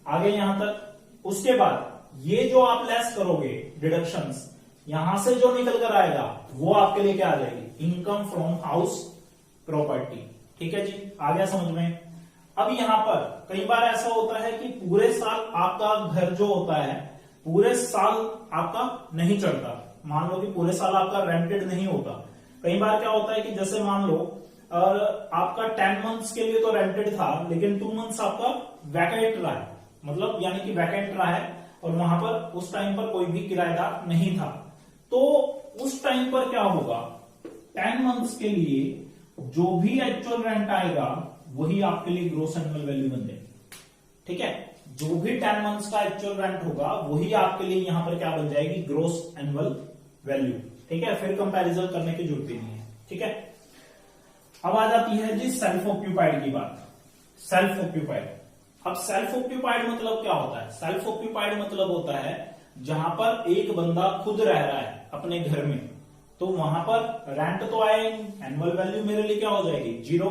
आगे यहां तक। उसके बाद ये जो आप लेस करोगे डिडक्शंस, यहां से जो निकल कर आएगा वो आपके लिए क्या आ जाएगी, इनकम फ्रॉम हाउस प्रॉपर्टी। ठीक है जी, आ गया समझ में। अब यहां पर कई बार ऐसा होता है कि पूरे साल आपका घर जो होता है पूरे साल आपका नहीं चढ़ता। मान लो कि पूरे साल आपका रेंटेड नहीं होता। कई बार क्या होता है कि जैसे मान लो आपका 10 मंथ्स के लिए तो रेंटेड था, लेकिन 2 मंथ्स आपका वैकेंट रहा है, मतलब यानी कि वैकेंट रहा है और वहां पर उस टाइम पर कोई भी किराएदार नहीं था। तो उस टाइम पर क्या होगा, 10 मंथ्स के लिए जो भी एक्चुअल रेंट आएगा वही आपके लिए ग्रोस एनुअल वैल्यू बन जाएगी। ठीक है, जो भी 10 मंथ्स का एक्चुअल रेंट होगा वही आपके लिए यहां पर क्या बन जाएगी, ग्रोस एनुअल वैल्यू। ठीक है, फिर कंपैरिजन करने की जरूरत ही नहीं है। ठीक है, अब आ जाती है जी सेल्फ ऑक्यूपाइड की बात। सेल्फ ऑक्यूपाइड, अब सेल्फ ऑक्यूपाइड मतलब क्या होता है, सेल्फ ऑक्यूपाइड मतलब होता है जहां पर एक बंदा खुद रह रहा है अपने घर में, तो वहां पर रेंट तो आए, एनुअल वैल्यू मेरे लिए क्या हो जाएगी, 0।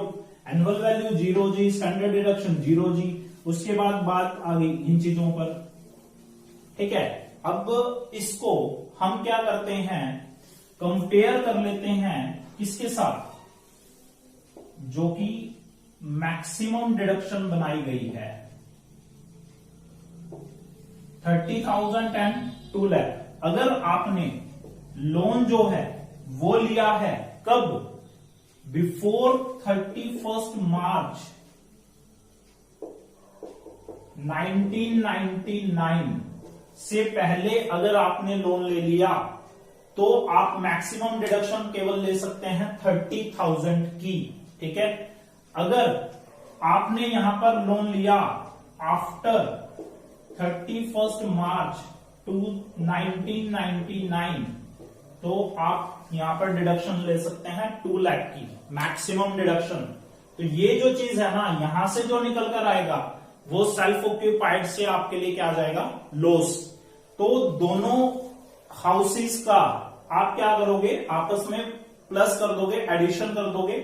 एनुअल वैल्यू 0 जी, स्टैंडर्ड डिडक्शन 0 जी। उसके बाद बात आ गई इन चीजों पर। ठीक है, अब इसको हम क्या करते हैं, कंपेयर कर लेते हैं किसके साथ, जो कि मैक्सिमम डिडक्शन बनाई गई है, 30,000 एंड 2 लाख। अगर आपने लोन जो है वो लिया है कब, बिफोर 31 मार्च 1999 से पहले अगर आपने लोन ले लिया तो आप मैक्सिमम डिडक्शन केवल ले सकते हैं 30,000 की। ठीक है, अगर आपने यहां पर लोन लिया आफ्टर 31 मार्च 1999 तो आप यहां पर डिडक्शन ले सकते हैं 2 लाख की मैक्सिमम डिडक्शन। तो ये जो चीज है ना, यहां से जो निकल कर आएगा वो सेल्फ ऑक्यूपाइड से आपके लिए क्या आ जाएगा, लॉस। तो दोनों हाउसेस का आप क्या करोगे, आपस में प्लस कर दोगे, एडिशन कर दोगे।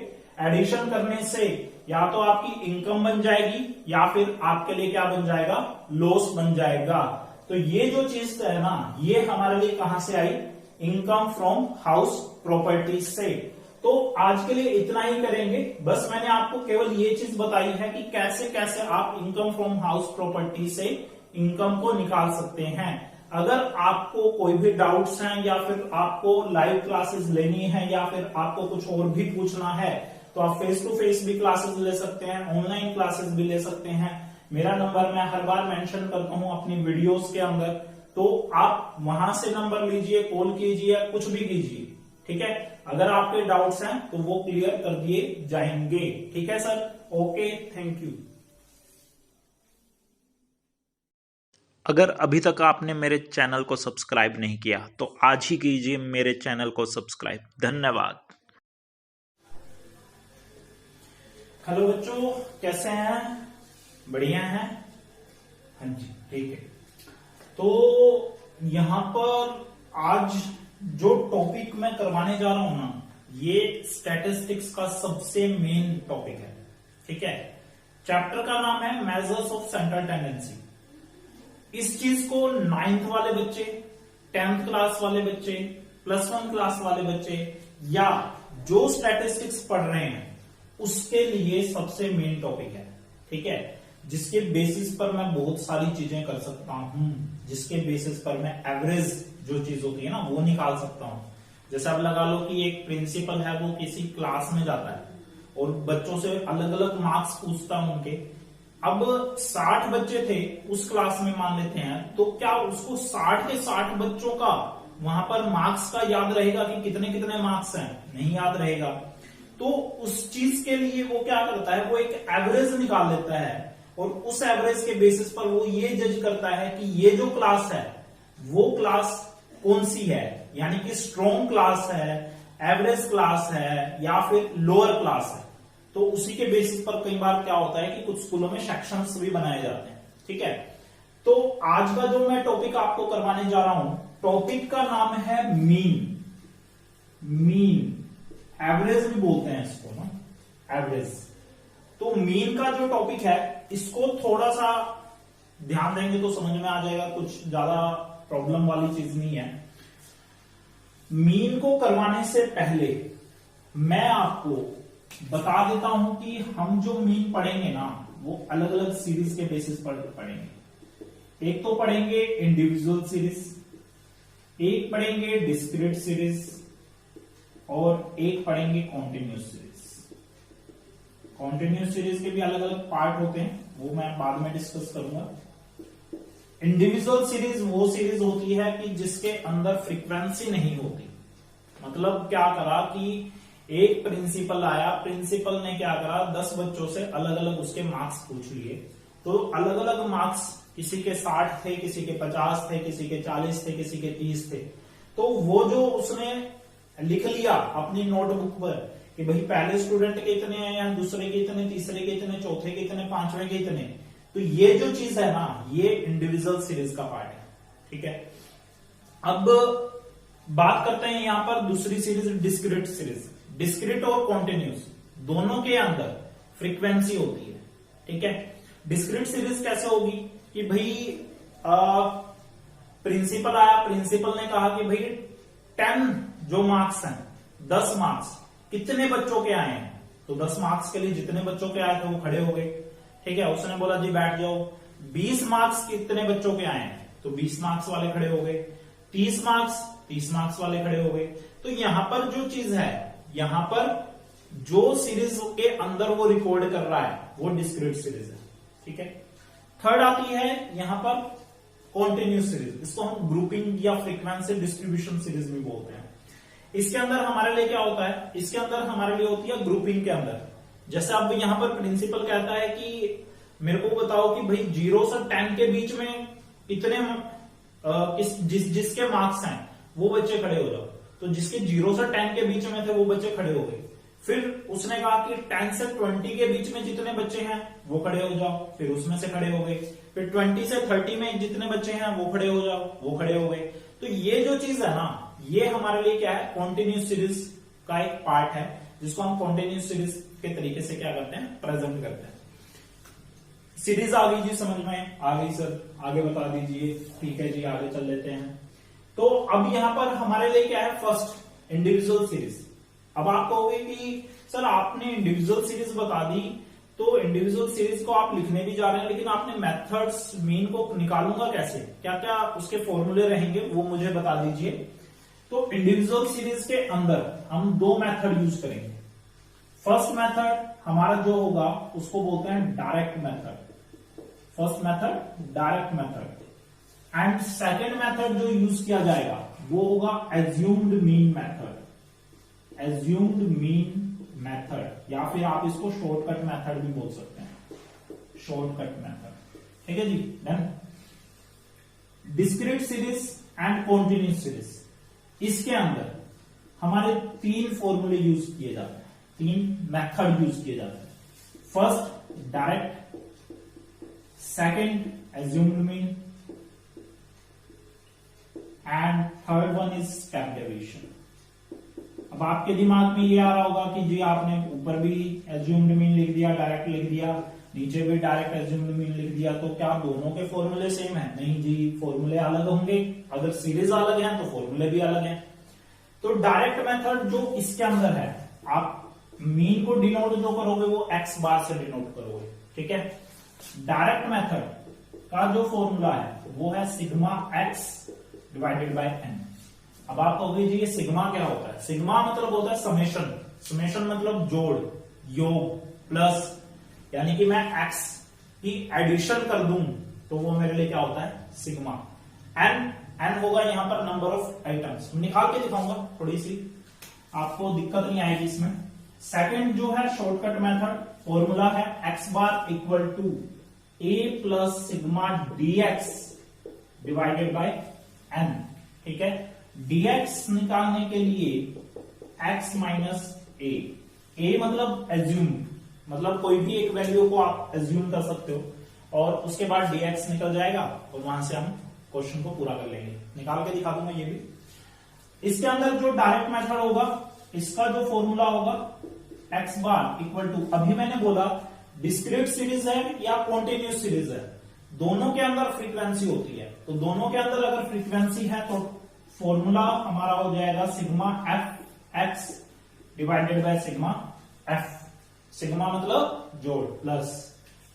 एडिशन करने से या तो आपकी इनकम बन जाएगी या फिर आपके लिए क्या बन जाएगा, लॉस बन जाएगा। तो ये जो चीज है ना, ये हमारे लिए कहां से आई, इनकम फ्रॉम हाउस प्रॉपर्टी से। तो आज के लिए इतना ही करेंगे। बस मैंने आपको केवल ये चीज बताई है कि कैसे कैसे आप इनकम फ्रॉम हाउस प्रॉपर्टी से इनकम को निकाल सकते हैं। अगर आपको कोई भी डाउट्स हैं या फिर आपको लाइव क्लासेस लेनी है या फिर आपको कुछ और भी पूछना है तो आप फेस टू फेस भी क्लासेस ले सकते हैं, ऑनलाइन क्लासेस भी ले सकते हैं। मेरा नंबर मैं हर बार मेंशन करता हूं अपनी वीडियोस के अंदर, तो आप वहां से नंबर लीजिए, कॉल कीजिए, कुछ भी कीजिए। ठीक है, अगर आपके डाउट्स हैं तो वो क्लियर कर दिए जाएंगे। ठीक है सर, ओके, थैंक यू। अगर अभी तक आपने मेरे चैनल को सब्सक्राइब नहीं किया तो आज ही कीजिए मेरे चैनल को सब्सक्राइब। धन्यवाद। हेलो बच्चों, कैसे हैं, बढ़िया हैं? हाँ जी, ठीक है। तो यहां पर आज जो टॉपिक मैं करवाने जा रहा हूं ना, ये स्टैटिस्टिक्स का सबसे मेन टॉपिक है। ठीक है, चैप्टर का नाम है मेजर्स ऑफ सेंट्रल टेंडेंसी। इस चीज को 9th वाले बच्चे, 10th क्लास वाले बच्चे, +1 क्लास वाले बच्चे या जो स्टैटिस्टिक्स पढ़ रहे हैं उसके लिए सबसे मेन टॉपिक है। ठीक है, जिसके बेसिस पर मैं बहुत सारी चीजें कर सकता हूं, जिसके बेसिस पर मैं एवरेज जो चीज होती है ना वो निकाल सकता हूं। जैसे अब लगा लो कि एक प्रिंसिपल है, वो किसी क्लास में जाता है और बच्चों से अलग अलग मार्क्स पूछता हूं उनके। अब 60 बच्चे थे उस क्लास में मान लेते हैं, तो क्या उसको 60 के 60 बच्चों का वहां पर मार्क्स का याद रहेगा कि कितने कितने मार्क्स हैं? नहीं याद रहेगा। तो उस चीज के लिए वो क्या करता है, वो एक एवरेज निकाल लेता है और उस एवरेज के बेसिस पर वो ये जज करता है कि ये जो क्लास है वो क्लास कौन सी है, यानी कि स्ट्रॉन्ग क्लास है, एवरेज क्लास है या फिर लोअर क्लास है। तो उसी के बेसिस पर कई बार क्या होता है कि कुछ स्कूलों में सेक्शंस भी बनाए जाते हैं। ठीक है, तो आज का जो मैं टॉपिक आपको करवाने जा रहा हूं, टॉपिक का नाम है मीन। मीन एवरेज भी बोलते हैं इसको ना, एवरेज। तो मीन का जो टॉपिक है इसको थोड़ा सा ध्यान देंगे तो समझ में आ जाएगा, कुछ ज्यादा प्रॉब्लम वाली चीज नहीं है। मीन को करवाने से पहले मैं आपको बता देता हूं कि हम जो मीन पढ़ेंगे ना वो अलग अलग सीरीज के बेसिस पर पढ़ेंगे। एक तो पढ़ेंगे इंडिविजुअल सीरीज, एक पढ़ेंगे डिस्क्रीट सीरीज और एक पढ़ेंगे कॉन्टिन्यूस सीरीज। कॉन्टिन्यूस सीरीज के भी अलग अलग पार्ट होते हैं, वो मैं बाद में डिस्कस करूंगा। इंडिविजुअल सीरीज वो सीरीज होती है कि जिसके अंदर फ्रीक्वेंसी नहीं होती। मतलब क्या करा कि एक प्रिंसिपल आया, प्रिंसिपल ने क्या करा, 10 बच्चों से अलग अलग उसके मार्क्स पूछ लिए। तो अलग अलग मार्क्स, किसी के 60 थे, किसी के 50 थे, किसी के 40 थे, किसी के 30 थे। तो वो जो उसने लिख लिया अपनी नोटबुक पर कि भाई पहले स्टूडेंट के इतने हैं या दूसरे के इतने, तीसरे के इतने, चौथे के इतने, पांचवें के इतने। तो ये जो चीज है ना, ये इंडिविजुअल सीरीज का पार्ट है। ठीक है, अब बात करते हैं यहां पर दूसरी सीरीज, डिस्क्रीट सीरीज। डिस्क्रीट और कॉन्टिन्यूस दोनों के अंदर फ्रीक्वेंसी होती है। ठीक है, डिस्क्रीट सीरीज कैसे होगी कि भाई प्रिंसिपल आया, प्रिंसिपल ने कहा कि भाई 10 जो मार्क्स हैं, 10 मार्क्स कितने बच्चों के आए हैं? तो 10 मार्क्स के लिए जितने बच्चों के आए थे वो खड़े हो गए। ठीक है, उसने बोला जी बैठ जाओ। 20 मार्क्स कितने बच्चों के आए हैं? तो 20 मार्क्स वाले खड़े हो गए। 30 मार्क्स वाले खड़े हो गए। तो यहां पर जो चीज है, यहां पर जो सीरीज के अंदर वो रिकॉर्ड कर रहा है वो डिस्क्रीट सीरीज है। ठीक है, थर्ड आती है यहां पर कॉन्टिन्यूस सीरीज। इसको हम ग्रुपिंग या फ्रीक्वेंसी डिस्ट्रीब्यूशन सीरीज भी बोलते हैं। इसके अंदर हमारे लिए क्या होता है, इसके अंदर हमारे लिए होती है ग्रुपिंग के अंदर। जैसे अब यहां पर प्रिंसिपल कहता है कि मेरे को बताओ कि भाई 0 से 10 के बीच में इतने जिसके मार्क्स हैं वो बच्चे खड़े हो जाओ। तो जिसके 0 से 10 के बीच में थे वो बच्चे खड़े हो गए। फिर उसने कहा कि 10 से 20 के बीच में जितने बच्चे हैं वो खड़े हो जाओ, फिर उसमें से खड़े हो गए। फिर 20 से 30 में जितने बच्चे हैं वो खड़े हो जाओ, वो खड़े हो गए। तो ये जो चीज है ना, ये हमारे लिए क्या है, कॉन्टिन्यूस सीरीज का एक पार्ट है, जिसको हम कॉन्टिन्यूस सीरीज के तरीके से क्या करते हैं, प्रेजेंट करते हैं। सीरीज आ गई जी समझ में? आ गई सर, आगे बता दीजिए। ठीक है जी, आगे चल लेते हैं। तो अब यहां पर हमारे लिए क्या है, फर्स्ट इंडिविजुअल सीरीज। अब आप कहोगे कि सर आपने इंडिविजुअल सीरीज बता दी, तो इंडिविजुअल सीरीज को आप लिखने भी जा रहे हैं, लेकिन आपने मेथड्स मीन को निकालूंगा कैसे, क्या क्या उसके फॉर्मूले रहेंगे वो मुझे बता दीजिए। तो इंडिविजुअल सीरीज के अंदर हम 2 मेथड यूज करेंगे। फर्स्ट मेथड हमारा जो होगा उसको बोलते हैं direct method. First method direct method, and second method जो यूज किया जाएगा वो होगा assumed mean method. Assumed mean method, या फिर आप इसको शॉर्टकट मेथड भी बोल सकते हैं, शॉर्टकट मेथड। ठीक है जी, done. Discrete series and continuous series, इसके अंदर हमारे 3 फॉर्मूले यूज किए जाते हैं, 3 मेथड यूज किए जाते हैं। First direct, second assumed mean, and third one is step deviation. अब आपके दिमाग में ये आ रहा होगा कि जी आपने ऊपर भी एज्यूम्ड मीन लिख दिया, डायरेक्ट लिख दिया, नीचे भी डायरेक्ट एज्यूम्ड मीन लिख दिया, तो क्या दोनों के फॉर्मूले सेम है? नहीं जी, फॉर्मूले अलग होंगे। अगर सीरीज अलग है तो फॉर्मूले भी अलग हैं। तो डायरेक्ट मेथड जो इसके अंदर है, आप मीन को डिनोट जो करोगे वो एक्स बार से डिनोट करोगे। ठीक है, डायरेक्ट मेथड का जो फॉर्मूला है वो है sigma X divided by N. अब आप कहोगे जी ये सिग्मा क्या होता है? सिग्मा मतलब होता है समेशन। समेशन मतलब जोड़, योग प्लस, यानी कि मैं x की एडिशन कर दूं तो वो मेरे लिए क्या होता है सिग्मा। n होगा यहां पर नंबर ऑफ आइटम्स, निकाल के दिखाऊंगा, थोड़ी सी आपको दिक्कत नहीं आएगी इसमें। सेकंड जो है शॉर्टकट मेथड, फॉर्मूला है x bar equal to a plus sigma dx divided by n। ठीक है, dx निकालने के लिए x माइनस a मतलब एज्यूम, मतलब कोई भी एक वैल्यू को आप एज्यूम कर सकते हो और उसके बाद dx निकल जाएगा और वहां से हम क्वेश्चन को पूरा कर लेंगे। निकाल के दिखा दूंगा ये भी। इसके अंदर जो डायरेक्ट मेथड होगा, इसका जो फॉर्मूला होगा x बार इक्वल टू, अभी मैंने बोला डिस्क्रीट सीरीज है या कॉन्टिन्यूस सीरीज है, दोनों के अंदर फ्रीक्वेंसी होती है, तो दोनों के अंदर अगर फ्रीक्वेंसी है तो फॉर्मूला हमारा हो जाएगा sigma f x divided by sigma f, sigma मतलब जोड़ प्लस।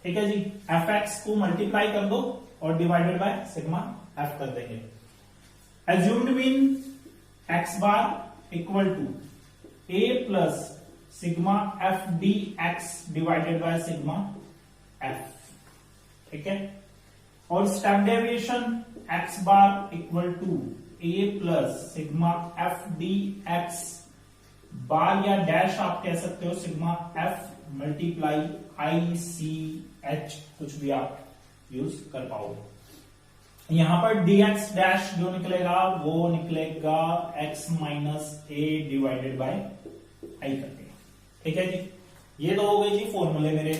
ठीक है जी, एफ एक्स को मल्टीप्लाई कर दो और डिवाइडेड बाय सिग्मा एफ कर देंगे। Assumed mean x bar equal to a plus sigma F D x divided by sigma f. ठीक है, और step deviation x bar equal to a plus sigma F D x bar या dash आप कह सकते हो सिग्मा एफ मल्टीप्लाई आई C H, कुछ भी आप यूज कर पाओगे। यहां पर dx डैश जो निकलेगा वो निकलेगा x minus a divided by i करके। ठीक है जी, ये तो हो गए जी फॉर्मूले मेरे।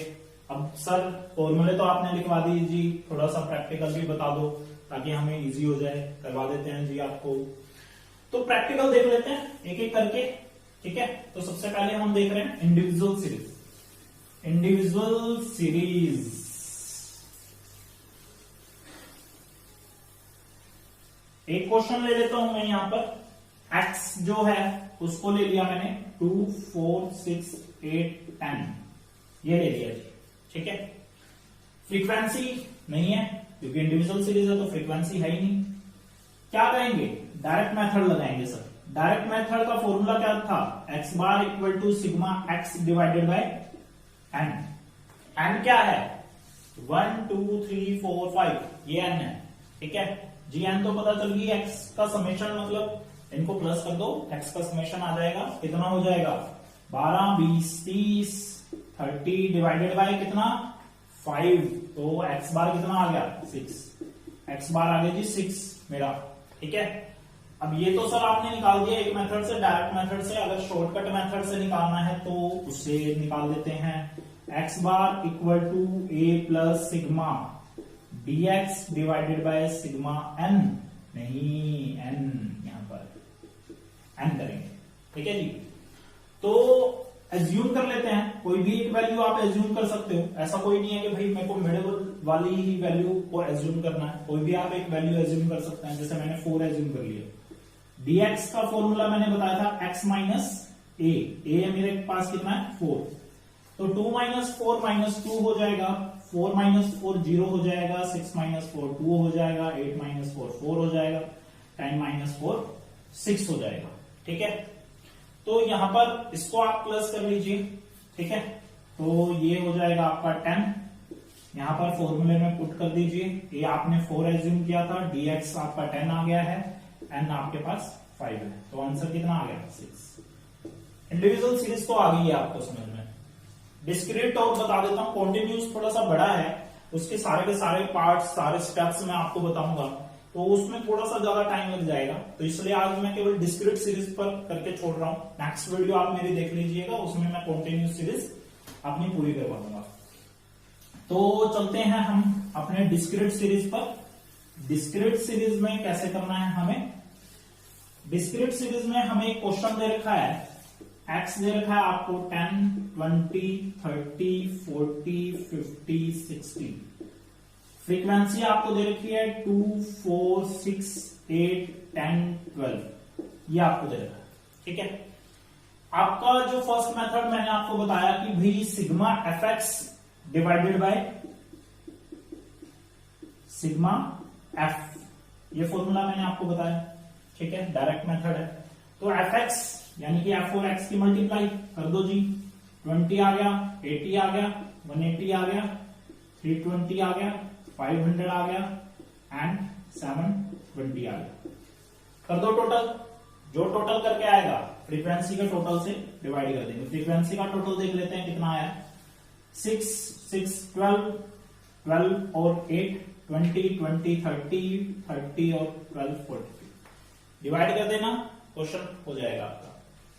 अब सर फॉर्मूले तो आपने लिखवा दी जी, थोड़ा सा प्रैक्टिकल भी बता दो ताकि हमें इजी हो जाए, करवा देते हैं जी आपको। तो प्रैक्टिकल देख लेते हैं एक एक करके। ठीक है, तो सबसे पहले हम देख रहे हैं इंडिविजुअल सीरीज। इंडिविजुअल सीरीज एक क्वेश्चन ले लेता हूं मैं यहां पर। x जो है उसको ले लिया मैंने 2, 4, 6, 8, 10 ये ले लिया जी। ठीक है, फ्रीक्वेंसी नहीं है क्योंकि इंडिविजुअल सीरीज है तो फ्रीक्वेंसी है ही नहीं। क्या करेंगे, डायरेक्ट मेथड लगाएंगे सर। डायरेक्ट मेथड का फॉर्मूला क्या था, x bar equal to sigma x divided by n। n क्या है 1, 2, 3, 4, 5 ये n है। ठीक है जी, n तो पता चल गई, x का समेशन मतलब इनको प्लस कर दो, x का समेशन आ जाएगा, कितना हो जाएगा 12, 20, 30, 30 डिवाइडेड बाय कितना 5, तो x बार कितना आ गया 6, x बार आ गया जी 6 मेरा। ठीक है, अब ये तो सर आपने निकाल दिया एक मेथड से, डायरेक्ट मेथड से। अगर शॉर्टकट मेथड से निकालना है तो उससे निकाल देते हैं। x bar equal to a plus sigma dx divided by sigma n, नहीं n यहां पर n करेंगे। ठीक है जी, तो एज्यूम कर लेते हैं, कोई भी एक वैल्यू आप एज्यूम कर सकते हो, ऐसा कोई नहीं है कि भाई मेरे को मिडिल वाली ही वैल्यू को एज्यूम करना है, कोई भी आप एक वैल्यू एज्यूम कर सकते हैं। जैसे मैंने 4 एज्यूम कर लिया। dx का फॉर्मूला मैंने बताया था x माइनस ए मेरे पास कितना है 4, तो 2 माइनस 4 माइनस 2 हो जाएगा, 4 माइनस 4 0 हो जाएगा, 6 माइनस 4 2 हो जाएगा, 8 माइनस 4 4 हो जाएगा, 10 माइनस 4 6 हो जाएगा। ठीक है, तो यहां पर इसको आप प्लस कर लीजिए। ठीक है, तो ये हो जाएगा आपका 10, यहां पर फॉर्मूले में पुट कर दीजिए। ये आपने 4 एज्यूम किया था, dx आपका 10 आ गया है, n आपके पास 5 है, तो आंसर कितना आ गया 6। इंडिविजुअल सीरीज तो आ गई है आपको समझ में। डिस्क्रीट और बता देता हूं, कॉन्टिन्यूस थोड़ा सा बड़ा है, उसके सारे के सारे पार्ट सारे स्टेप्स मैं आपको बताऊंगा तो उसमें थोड़ा सा ज्यादा टाइम लग जाएगा, तो इसलिए आज मैं केवल डिस्क्रीट सीरीज पर करके छोड़ रहा हूं। नेक्स्ट वीडियो आप मेरी देख लीजिएगा, उसमें मैं कॉन्टिन्यूस सीरीज अपनी पूरी करवा दूंगा। तो चलते हैं हम अपने डिस्क्रीट सीरीज पर। डिस्क्रीट सीरीज में कैसे करना है हमें, डिस्क्रीट सीरीज में हमें एक क्वेश्चन दे रखा है, x दे रखा है आपको 10, 20, 30, 40, 50, 60। फ्रीक्वेंसी आपको दे रखी है 2, 4, 6, 8, 10, 12 ये आपको दे रखा है। ठीक है, आपका जो फर्स्ट मेथड मैंने आपको बताया कि भाई sigma f x divided by sigma F, ये फॉर्मूला मैंने आपको बताया। ठीक है, डायरेक्ट मेथड है, तो एफ एक्स यानी कि एफ और एक्स की मल्टीप्लाई कर दो जी, 20 आ गया, 80 आ गया, 180 आ गया, 320 आ गया, 500 आ गया एंड 720 आ गया। कर दो टोटल, जो टोटल करके आएगा फ्रीक्वेंसी के टोटल से डिवाइड कर देंगे। फ्रीक्वेंसी का टोटल देख लेते हैं कितना आया, 6 6 12 12 और 8 20 20 30 और 12 40 डिवाइड कर देना, क्वेश्चन हो जाएगा आपका।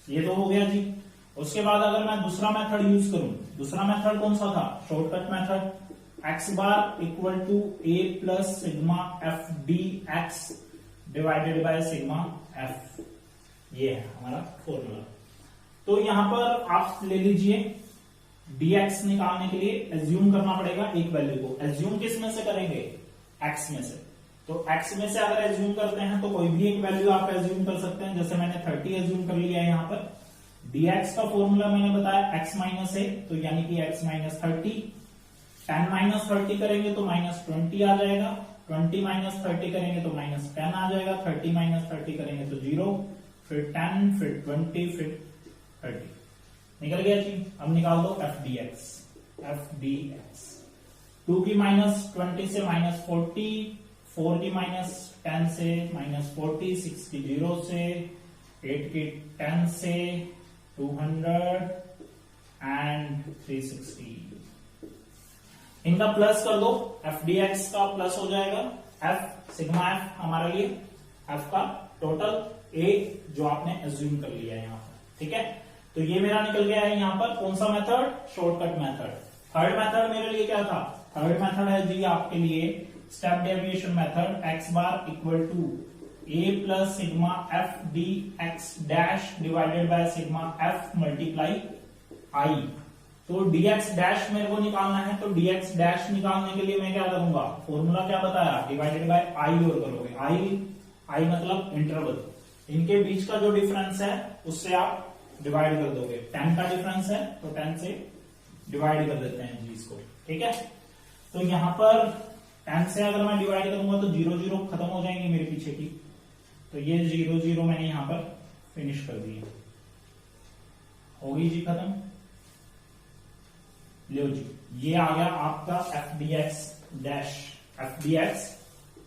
ये तो हो गया जी। उसके बाद अगर मैं दूसरा मेथड यूज करूं, दूसरा मेथड कौन सा था, shortcut method, x bar equal to a plus sigma F D x divided by sigma F, ये है हमारा फॉर्मूला। तो यहां पर आप ले लीजिए dx निकालने के लिए एज्यूम करना पड़ेगा एक वैल्यू को। एज्यूम किस में से करेंगे, x में से। तो x में से अगर एज्यूम करते हैं तो कोई भी एक वैल्यू आप एज्यूम कर सकते हैं। जैसे मैंने 30 एज्यूम कर लिया है यहाँ पर। dx का फॉर्मूला मैंने बताया x माइनस ए, तो यानी कि x माइनस 30। 10 माइनस 30 करेंगे तो माइनस 20 आ जाएगा। 20 माइनस 30 करेंगे तो माइनस 10 आ जाएगा। 30 माइनस 30 करेंगे तो 0, फिर 10, फिर 20, फिर 30 निकल गया जी। अब निकाल दो एफ डी एक्स। 2 की माइनस 20 से माइनस 40, 4 की माइनस 10 से माइनस 40, 6 की 0 से, 8 की 10 से 200 एंड 360। इनका प्लस कर दो, एफ डी एक्स का प्लस हो जाएगा, एफ सिग्मा एफ हमारे लिए, एफ का टोटल, ए जो आपने एज्यूम कर लिया है यहाँ पर, ठीक है। तो ये मेरा निकल गया है यहाँ पर कौन सा method, shortcut method. Third method मेरे लिए क्या था, थर्ड मेथड है जी आपके लिए step deviation method, x bar equal to a plus sigma F D x dash divided by sigma f multiply i. तो dx डैश मेरे को निकालना है, तो dx डैश निकालने के लिए मैं क्या करूंगा, फॉर्मूला क्या बताया, डिवाइडेड बाय आई और करोगे। आई मतलब इंटरवल, इनके बीच का जो डिफरेंस है उससे आप डिवाइड कर दोगे। 10 का डिफरेंस है तो 10 से डिवाइड कर देते हैं जी इसको, ठीक है। तो यहां पर 10 से अगर मैं डिवाइड करूंगा तो 0 0 खत्म हो जाएंगे मेरे पीछे की, तो ये 0 0 मैंने यहां पर फिनिश कर दिया, होगी जी खत्म। लो जी, ये आ गया आपका एफ डी एक्स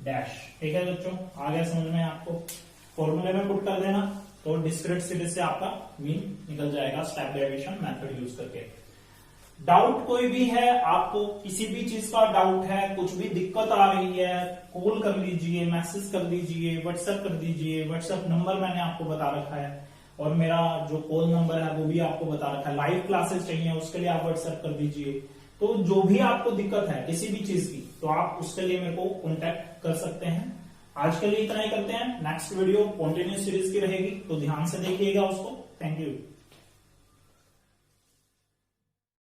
डैश, ठीक है बच्चों, आ गया समझ में आपको। फॉर्मूले में पुट कर देना तो डिस्क्रीट सीरीज से आपका मीन निकल जाएगा स्टेप डेविएशन मेथड यूज करके। डाउट कोई भी है, आपको किसी भी चीज का डाउट है, कुछ भी दिक्कत आ रही है, कॉल कर लीजिए, मैसेज कर दीजिए, व्हाट्सएप कर दीजिए। व्हाट्सएप नंबर मैंने आपको बता रखा है और मेरा जो कॉल नंबर है वो भी आपको बता रखा है। लाइव क्लासेस चाहिए उसके लिए आप व्हाट्सएप कर दीजिए। तो जो भी आपको दिक्कत है किसी भी चीज की, तो आप उसके लिए मेरे को कॉन्टेक्ट कर सकते हैं। आज के लिए इतना ही करते हैं। नेक्स्ट वीडियो कंटिन्यूस सीरीज की रहेगी, तो ध्यान से देखिएगा उसको। Thank you.